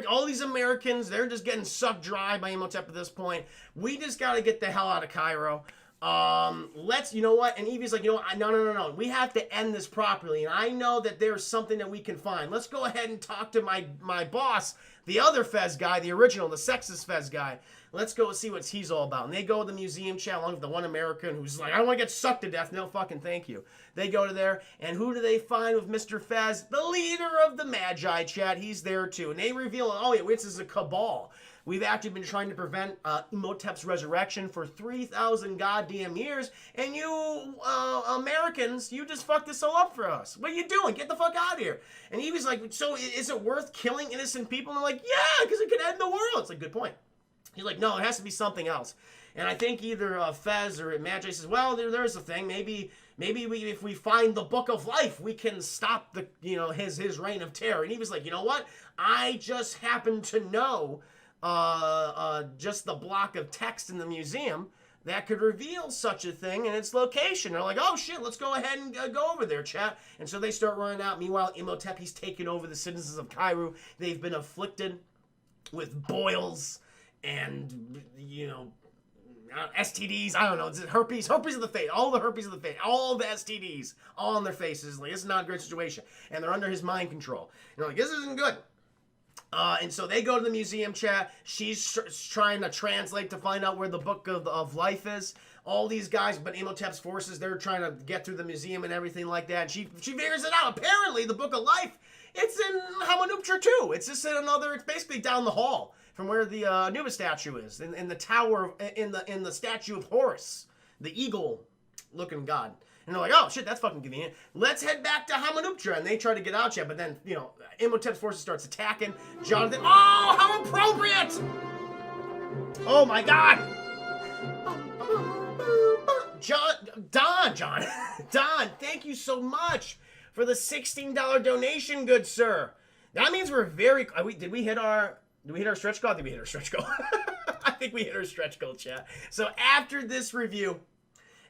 All these Americans, they're just getting sucked dry by Imhotep at this point. We just got to get the hell out of Cairo. You know what? And Evie's like, no. We have to end this properly. And I know that there's something that we can find. Let's go ahead and talk to my boss, the other Fez guy, the original, the sexist Fez guy. Let's go see what he's all about. And they go to the museum chat along with the one American who's like, I don't want to get sucked to death. No fucking thank you. They go to there, and who do they find with Mr. Fez? The leader of the Magi chat. He's there too. And they reveal, this is a cabal. We've actually been trying to prevent Imhotep's resurrection for 3,000 goddamn years, and you Americans, you just fucked this all up for us. What are you doing? Get the fuck out of here. And he was like, so is it worth killing innocent people? And they're like, yeah, because it could end the world. It's a good point. He's like, no, it has to be something else. And I think either Fez or Magi says, well, there's a thing. Maybe if we find the Book of Life, we can stop his reign of terror. And he was like, you know what? I just happen to know just the block of text in the museum that could reveal such a thing and its location. They're like, oh shit, let's go ahead and go over there, chat. And so they start running out. Meanwhile, Imhotep, he's taken over the citizens of Cairo. They've been afflicted with boils and, STDs, I don't know, is it herpes of the face, all the herpes of the face, all the STDs, all on their faces. Like, this is not a great situation. And they're under his mind control. And they're like, this isn't good. And so they go to the museum chat. She's trying to translate to find out where the Book of Life is. All these guys, but Imhotep's forces, they're trying to get through the museum and everything like that. And she figures it out. Apparently, the Book of Life, it's in Hamanuptra too. It's just it's basically down the hall from where the Anubis statue is, in the tower, in the statue of Horus, the eagle-looking god. And they're like, oh shit, that's fucking convenient. Let's head back to Hamanuptra. And they try to get out yet, but then, Imhotep's forces starts attacking. Jonathan, oh, how appropriate! Oh my god! Don, thank you so much for the $16 donation, good sir. That means we're did we hit our stretch goal? I think we hit our stretch goal. I think we hit our stretch goal, chat. So after this review,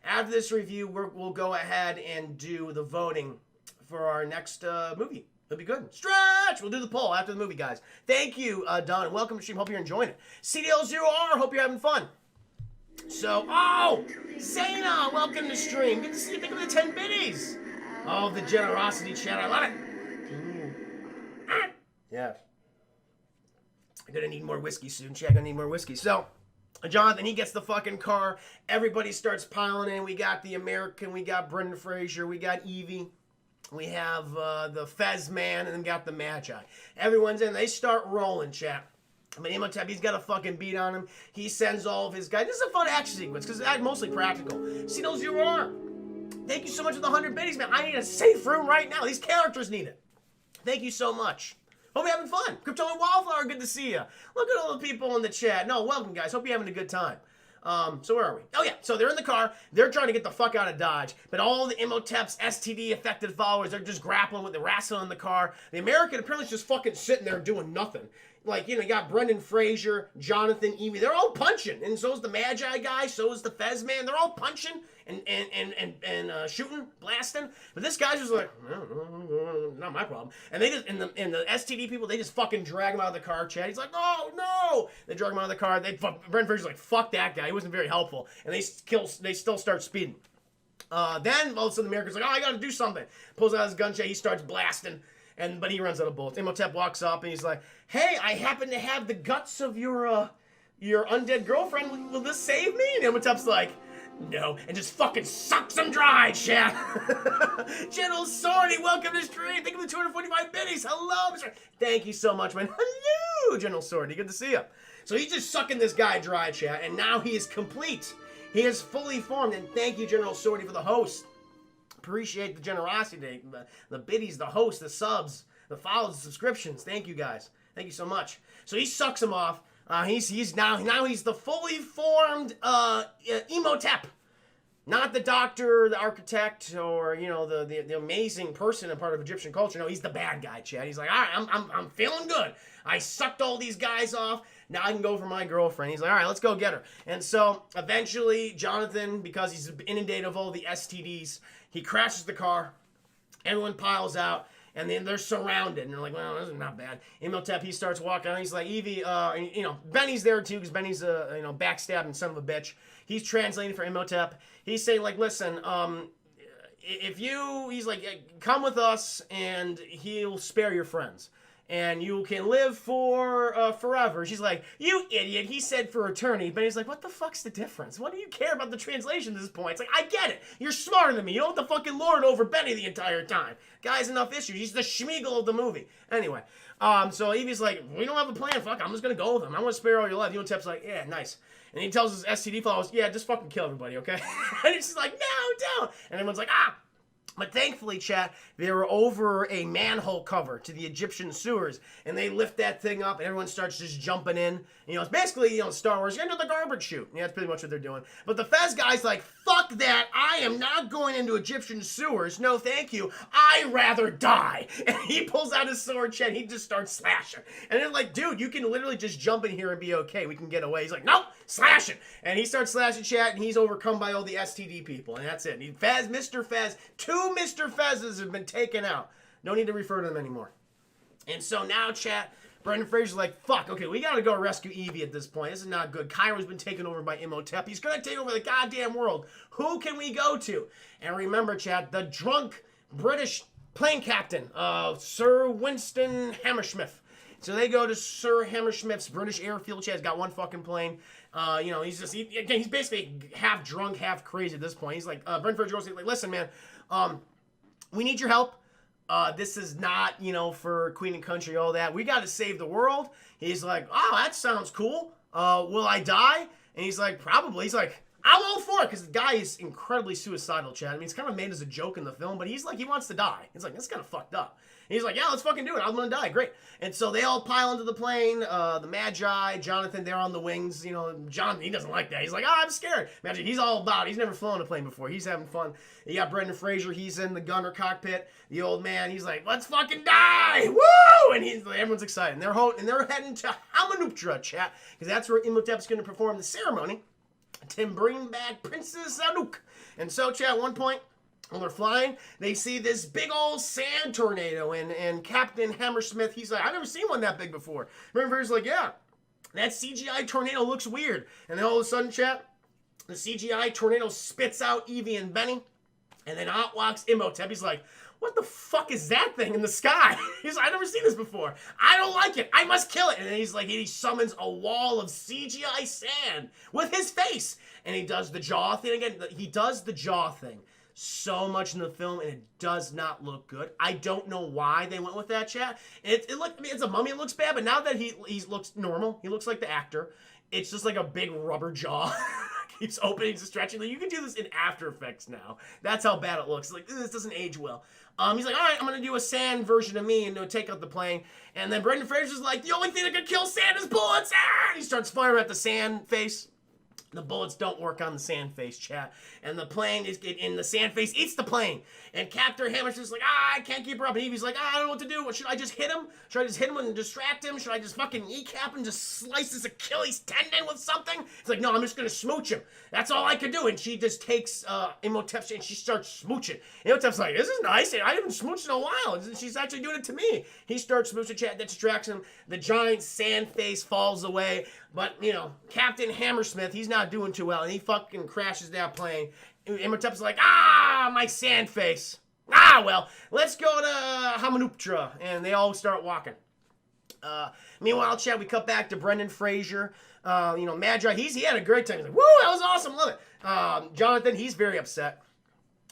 we'll go ahead and do the voting for our next movie. It'll be good. Stretch! We'll do the poll after the movie, guys. Thank you, Don. Welcome to stream. Hope you're enjoying it. CDL0R, hope you're having fun. So, Zayna, welcome to stream. Good to see you. Think of the 10 biddies. Oh, the generosity, chat. I love it. Yeah. I'm gonna need more whiskey soon, chat. Gonna need more whiskey. So, Jonathan, he gets the fucking car. Everybody starts piling in. We got the American. We got Brendan Fraser. We got Evie. We have the Fez man, and then got the Magi. Everyone's in. They start rolling, chat. But Imhotep, he's got a fucking beat on him. He sends all of his guys. This is a fun action sequence because it's mostly practical. See those you are. Thank you so much for the 100 biddies, man. I need a safe room right now. These characters need it. Thank you so much. Hope you're having fun. Crypto and Wildflower, good to see you. Look at all the people in the chat. No, welcome, guys. Hope you're having a good time. So where are we? Oh, yeah. So they're in the car. They're trying to get the fuck out of Dodge. But all the Imhotep's STD-affected followers, they're just grappling with the wrestling in the car. The American apparently is just fucking sitting there doing nothing. like, you got Brendan Fraser, Jonathan, Evie. They're all punching, and so is the Magi guy. So is the Fez man. They're all punching and shooting, blasting. But this guy's just like, not my problem. And they just and the STD people, they just fucking drag him out of the car. Chad, he's like, oh no! They drag him out of the car. Brendan Fraser's like, fuck that guy. He wasn't very helpful. And they still start speeding. Then all of a sudden the American's like, oh, I gotta do something. Pulls out his gunshot. He starts blasting. But he runs out of bullets. Imhotep walks up and he's like, hey, I happen to have the guts of your undead girlfriend. Will this save me? And Imhotep's like, no. And just fucking sucks them dry, chat. General Sorty, welcome to the stream. Thank you for the 245 biddies. Hello, Mr. Thank you so much, man. Hello, General Sorty. Good to see you. So he's just sucking this guy dry, chat. And now he is complete. He is fully formed. And thank you, General Sorty, for the host. Appreciate the generosity, the biddies, the hosts, the subs, the follows, the subscriptions. Thank you guys. Thank you so much. So he sucks him off. He's now he's the fully formed Imhotep, not the doctor, the architect, or the amazing person and part of Egyptian culture. No, he's the bad guy, Chad. He's like, all right, I'm feeling good. I sucked all these guys off. Now I can go for my girlfriend. He's like, all right, let's go get her. And so eventually, Jonathan, because he's inundated of all the STDs, he crashes the car. Everyone piles out. And then they're surrounded. And they're like, well, this is not bad. Imhotep, he starts walking on. He's like, Evie, Benny's there too, because Benny's a, backstabbing son of a bitch. He's translating for Imhotep. He's saying, like, listen, he's like, come with us and he'll spare your friends. And you can live for forever. She's like, you idiot. He said for eternity. But he's like, what the fuck's the difference? What do you care about the translation at this point? It's like, I get it. You're smarter than me. You don't have to fucking lord over Benny the entire time. Guy's enough issues. He's the Schmeagle of the movie. Anyway, so Evie's like, we don't have a plan. Fuck, I'm just going to go with him. I'm going to spare all your life. Imhotep's like, yeah, nice. And he tells his STD followers, yeah, just fucking kill everybody, okay? And he's like, no, don't. And everyone's like, ah. But thankfully, chat, they were over a manhole cover to the Egyptian sewers, and they lift that thing up, and everyone starts just jumping in. It's basically, Star Wars, into the garbage chute. Yeah, that's pretty much what they're doing. But the Fez guy's like, fuck that, I am not going into Egyptian sewers. No, thank you. I'd rather die. And he pulls out his sword, chat, and he just starts slashing. And they're like, dude, you can literally just jump in here and be okay. We can get away. He's like, nope, slashing. And he starts slashing, chat, and he's overcome by all the STD people, and that's it. And Mr. Fez, two Mr. Fezes have been taken out. No need to refer to them anymore. And so now, chat, Brendan Fraser's like, fuck, okay, we gotta go rescue Evie at this point. This is not good. Cairo's been taken over by Imhotep. He's gonna take over the goddamn world. Who can we go to? And remember, chat, the drunk British plane captain, Sir Winston Hammersmith. So they go to Sir Hammersmith's British airfield. Chat, he's got one fucking plane. He's basically half drunk, half crazy at this point. He's like, Brendan Fraser goes like, listen, man, we need your help. This is not, for Queen and Country, all that. We got to save the world. He's like, oh, that sounds cool. Will I die? And he's like, probably. He's like, I'm all for it, because the guy is incredibly suicidal, Chad. I mean, it's kind of made as a joke in the film, but he's like, he wants to die. It's like, that's kind of fucked up. And he's like, yeah, let's fucking do it. I'm gonna die. Great. And so they all pile into the plane. The Magi, Jonathan, they're on the wings. Jonathan, he doesn't like that. He's like, oh, I'm scared. Imagine, he's all about it. He's never flown a plane before. He's having fun. You got Brendan Fraser. He's in the gunner cockpit. The old man, he's like, let's fucking die. Woo! And everyone's excited. And they're heading to Hamunaptra, chat, because that's where Imhotep's going to perform the ceremony to bring back Princess Anouk. And so, chat, at one point, when they're flying, they see this big old sand tornado, and Captain Hammersmith, he's like, I've never seen one that big before. Brendan Fraser's like, yeah, that CGI tornado looks weird. And then all of a sudden, chat, the CGI tornado spits out Evie and Benny, and then out walks Imhotep. He's like, what the fuck is that thing in the sky? He's like, I've never seen this before. I don't like it. I must kill it. And then he's like, he summons a wall of CGI sand with his face. And he does the jaw thing again. He does the jaw thing so much in the film, and it does not look good. I don't know why they went with that, chat. It's a mummy. It looks bad, but now that he looks normal, he looks like the actor. It's just like a big rubber jaw. Keeps opening and stretching. You can do this in After Effects now. That's how bad it looks. Like, this doesn't age well. He's like, all right, I'm going to do a sand version of me and take out the plane. And then Brendan Fraser's like, the only thing that can kill sand is bullets. Ah! He starts firing at the sand face. The bullets don't work on the sand face, chat. And the plane is in the sand face eats the plane. And Captain Hammersmith's like, I can't keep her up. And Evie's like, I don't know what to do. What, should I just hit him? Should I just hit him and distract him? Should I just fucking kneecap him, just slice his Achilles tendon with something? It's like, no, I'm just gonna smooch him. That's all I can do. And she just takes Imhotep's and she starts smooching. Imhotep's like, this is nice. I haven't smooched in a while. And she's actually doing it to me. He starts smooching, chat. That distracts him. The giant sand face falls away. But, you know, Captain Hammersmith, he's not doing too well, and he fucking crashes that plane. Imhotep's like, my sand face. Well, let's go to Hamunaptra, and they all start walking. Meanwhile, chat, we cut back to Brendan Fraser. Magi, he had a great time. He's like, woo, that was awesome, love it. Jonathan, he's very upset.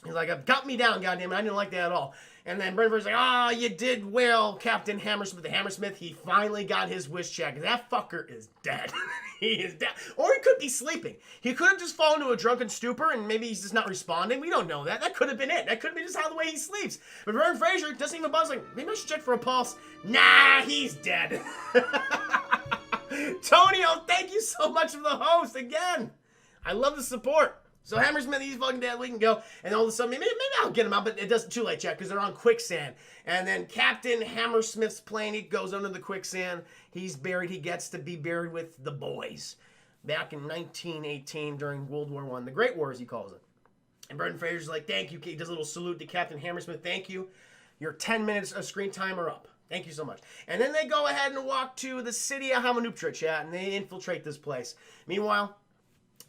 He's like, got me down, goddammit, I didn't like that at all. And then Brendan Fraser's like, you did well, Captain Hammersmith. The Hammersmith, he finally got his wish check. That fucker is dead. He is dead. Or he could be sleeping. He could have just fallen to a drunken stupor and maybe he's just not responding. We don't know that. That could have been it. That could have been just how the way he sleeps. But Brendan Fraser doesn't even buzz like, maybe I should check for a pulse. Nah, he's dead. Tonio, thank you so much for the host again. I love the support. So Hammersmith, he's fucking dead. We can go. And all of a sudden, maybe I'll get him out, but it doesn't too late, chat, because they're on quicksand. And then Captain Hammersmith's plane, he goes under the quicksand. He's buried. He gets to be buried with the boys. Back in 1918 during World War I. The Great War, as he calls it. And Brendan Fraser's like, thank you. He does a little salute to Captain Hammersmith. Thank you. Your 10 minutes of screen time are up. Thank you so much. And then they go ahead and walk to the city of Hamunaptra, chat, and they infiltrate this place. Meanwhile,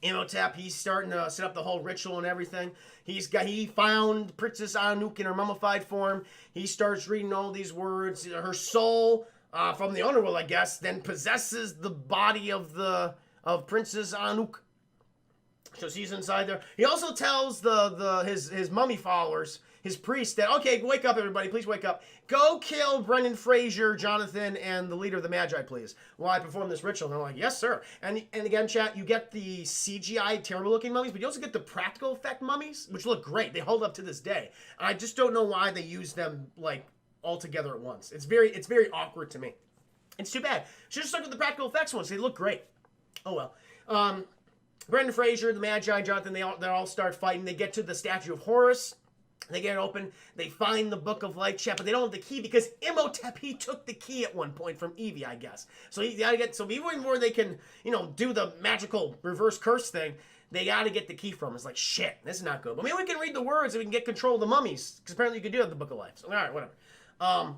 Imhotep, he's starting to set up the whole ritual and everything. He found Princess Anouk in her mummified form. He starts reading all these words. Her soul from the underworld, I guess, then possesses the body of Princess Anouk. So she's inside there. He also tells his mummy followers, his priests, that, okay, wake up, everybody, please wake up. Go kill Brendan Fraser, Jonathan, and the leader of the Magi, please, while I perform this ritual. And they're like, yes, sir. And again, chat, you get the CGI, terrible-looking mummies, but you also get the practical effect mummies, which look great. They hold up to this day. I just don't know why they use them, like, all together at once. It's very awkward to me. It's too bad. Should have stuck with the practical effects ones. They look great. Oh, well. Brendan Fraser, the Magi, Jonathan, they all start fighting. They get to the statue of Horus. They get it open. They find the Book of Life, chat, but they don't have the key because Imhotep, he took the key at one point from Evie, I guess. So he gotta get. So even more they can, do the magical reverse curse thing. They gotta get the key from. It's like, shit, this is not good. But maybe we can read the words and we can get control of the mummies, because apparently you can do it in the Book of Life. So all right, whatever.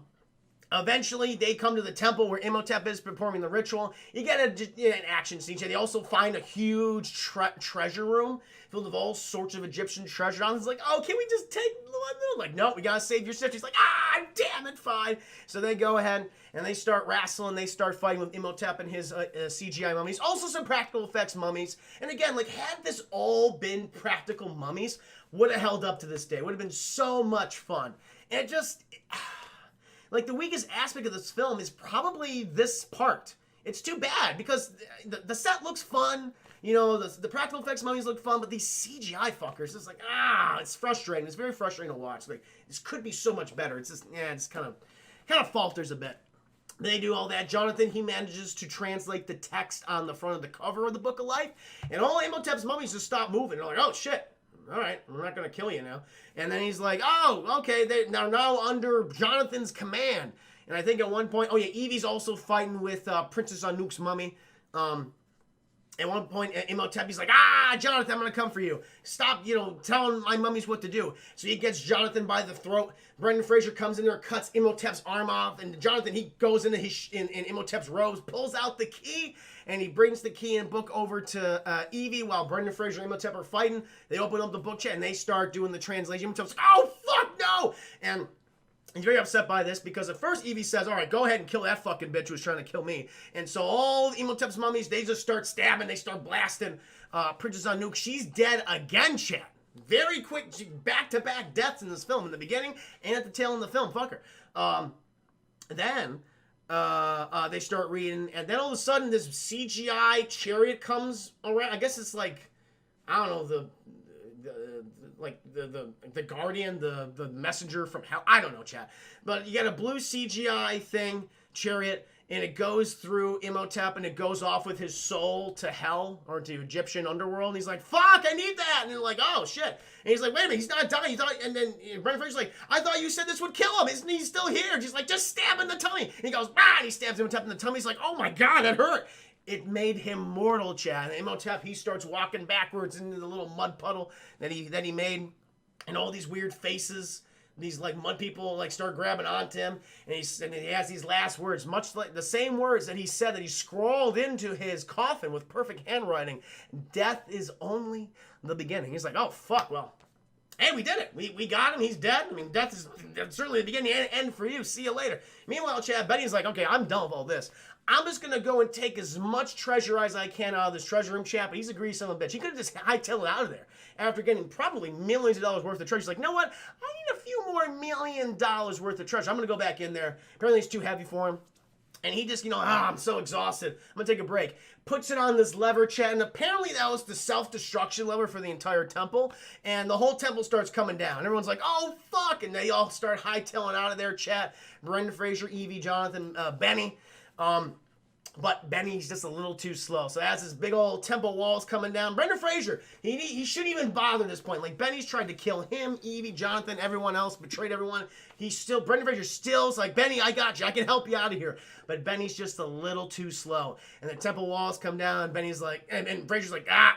Eventually, they come to the temple where Imhotep is performing the ritual. You get an action scene. They also find a huge treasure room filled with all sorts of Egyptian treasure. It's like, oh, can we just take one little? Like, no, we gotta save your sister. He's like, damn it, fine. So they go ahead and they start wrestling. They start fighting with Imhotep and his CGI mummies. Also some practical effects mummies. And again, like, had this all been practical mummies, would have held up to this day. Would have been so much fun. And it just... Like, the weakest aspect of this film is probably this part. It's too bad, because the set looks fun, the practical effects mummies look fun, but these CGI fuckers, it's like, it's frustrating. It's very frustrating to watch. Like, this could be so much better. It's just, it's kind of falters a bit. They do all that. Jonathan, he manages to translate the text on the front of the cover of the Book of Life, and all Imhotep's mummies just stop moving. They're like, oh, shit. All right, we're not going to kill you now. And then he's like, oh, okay, they're now under Jonathan's command. And I think at one point, Evie's also fighting with Princess Anouk's mummy. At one point, Imhotep, he's like, Jonathan, I'm going to come for you. Stop, telling my mummies what to do. So he gets Jonathan by the throat. Brendan Fraser comes in there, cuts Imhotep's arm off. And Jonathan, he goes into in Imhotep's robes, pulls out the key, and he brings the key and book over to Evie while Brendan Fraser and Imhotep are fighting. They open up the book chat, and they start doing the translation. Imhotep's like, oh, fuck, no! And he's very upset by this because at first Evie says, all right, go ahead and kill that fucking bitch who's trying to kill me. And so all Imhotep's mummies, they just start stabbing. They start blasting Princess Anouk. She's dead again, chat. Very quick, back-to-back deaths in this film, in the beginning and at the tail end of the film. Fuck her. Then they start reading, and then all of a sudden this CGI chariot comes around. I guess it's like, I don't know, the guardian, the messenger from hell. I don't know, chat. But you got a blue CGI thing, chariot, and it goes through Imhotep, and it goes off with his soul to hell, or to Egyptian underworld. And he's like, fuck, I need that. And they're like, oh, shit. And he's like, wait a minute, he's not dying. And then Brendan Fraser's like, I thought you said this would kill him. Isn't he still here? She's like, just stab him in the tummy. And he goes, ah, and he stabs Imhotep in the tummy. He's like, oh my God, that hurt. It made him mortal, Chad. And Imhotep, he starts walking backwards into the little mud puddle that he made, and all these weird faces. These like mud people like start grabbing onto him, and he has these last words, much like the same words that he said that he scrawled into his coffin with perfect handwriting. Death is only the beginning. He's like, oh fuck, well, hey, we did it. We got him. He's dead. I mean, death is certainly the beginning and end for you. See you later. Meanwhile, Chad, Benny's like, okay, I'm done with all this. I'm just going to go and take as much treasure as I can out of this treasure room, Chad. But he's a greedy son of a bitch. He could have just hightailed it out of there after getting probably millions of dollars worth of treasure. He's like, you know what? I need a few more $1 million worth of treasure. I'm going to go back in there. Apparently, it's too heavy for him. And he just, I'm so exhausted. I'm going to take a break. Puts it on this lever, Chat, and apparently that was the self-destruction lever for the entire temple. And the whole temple starts coming down. Everyone's like, oh, fuck. And they all start hightailing out of there, Chat. Brendan Fraser, Evie, Jonathan, Benny. But Benny's just a little too slow. So as this big old temple wall's coming down, Brendan Fraser, he shouldn't even bother at this point. Like, Benny's tried to kill him, Evie, Jonathan, everyone else, betrayed everyone. Brendan Fraser still's like, Benny, I got you. I can help you out of here. But Benny's just a little too slow. And the temple walls come down, and Benny's like, and Fraser's like, I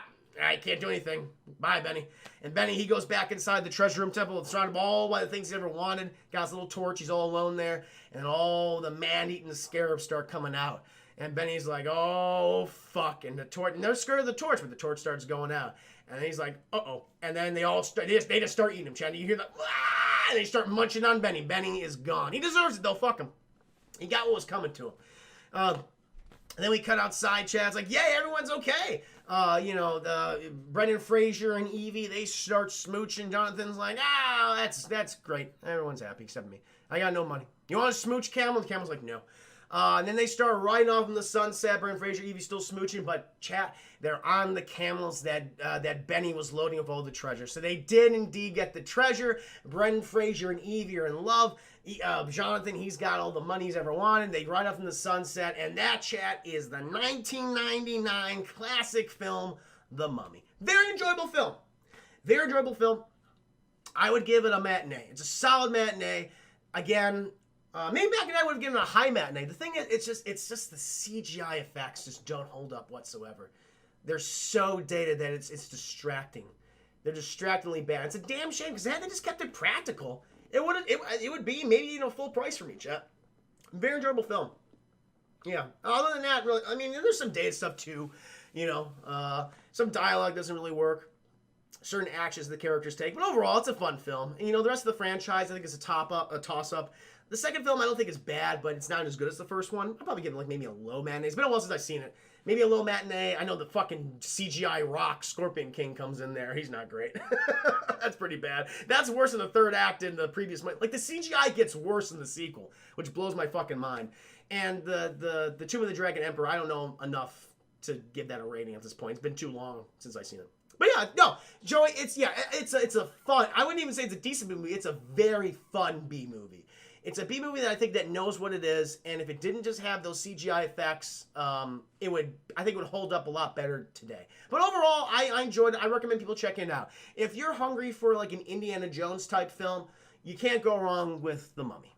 can't do anything. Bye, Benny. And Benny, he goes back inside the treasure room temple, surrounded all by the things he ever wanted. Got his little torch. He's all alone there. And all the man-eating scarabs start coming out. And Benny's like, oh, fuck. And the torch, and they're scared of the torch, but the torch starts going out. And then he's like, uh-oh. And then they just start eating him, Chad. You hear that? And they start munching on Benny. Benny is gone. He deserves it, though. Fuck him. He got what was coming to him. And then we cut outside, Chad. It's like, yay, everyone's okay. The Brendan Fraser and Evie, they start smooching. Jonathan's like, that's great. Everyone's happy except me. I got no money. You want to smooch, Camel? The Camel's like, no. And then they start riding off in the sunset. Brendan Fraser, Evie's still smooching, but Chat, they're on the camels that Benny was loading with all the treasure. So they did indeed get the treasure. Brendan Fraser and Evie are in love. Jonathan, he's got all the money he's ever wanted. They ride off in the sunset, and that, Chat, is the 1999 classic film, The Mummy. Very enjoyable film. Very enjoyable film. I would give it a matinee. It's a solid matinee. Again, maybe back then I would have given it a high matinee. The thing is, it's just the CGI effects just don't hold up whatsoever. They're so dated that it's distracting. They're distractingly bad. It's a damn shame because had they just kept it practical, it would be maybe full price for me, Chat. Very enjoyable film. Yeah. Other than that, really, I mean, there's some dated stuff too. Some dialogue doesn't really work. Certain actions the characters take, but overall, it's a fun film. And, the rest of the franchise, I think, is a toss-up. The second film, I don't think is bad, but it's not as good as the first one. I'll probably give it like maybe a low matinee. It's been a while since I've seen it. Maybe a low matinee. I know the fucking CGI rock Scorpion King comes in there. He's not great. That's pretty bad. That's worse than the third act in the previous one. Like, the CGI gets worse in the sequel, which blows my fucking mind. And the Tomb of the Dragon Emperor, I don't know enough to give that a rating at this point. It's been too long since I've seen it. But yeah, no, Joey, it's a fun, I wouldn't even say it's a decent movie. It's a very fun B-movie. It's a B-movie that I think that knows what it is, and if it didn't just have those CGI effects, I think it would hold up a lot better today. But overall, I enjoyed it. I recommend people checking it out. If you're hungry for like an Indiana Jones type film, you can't go wrong with The Mummy.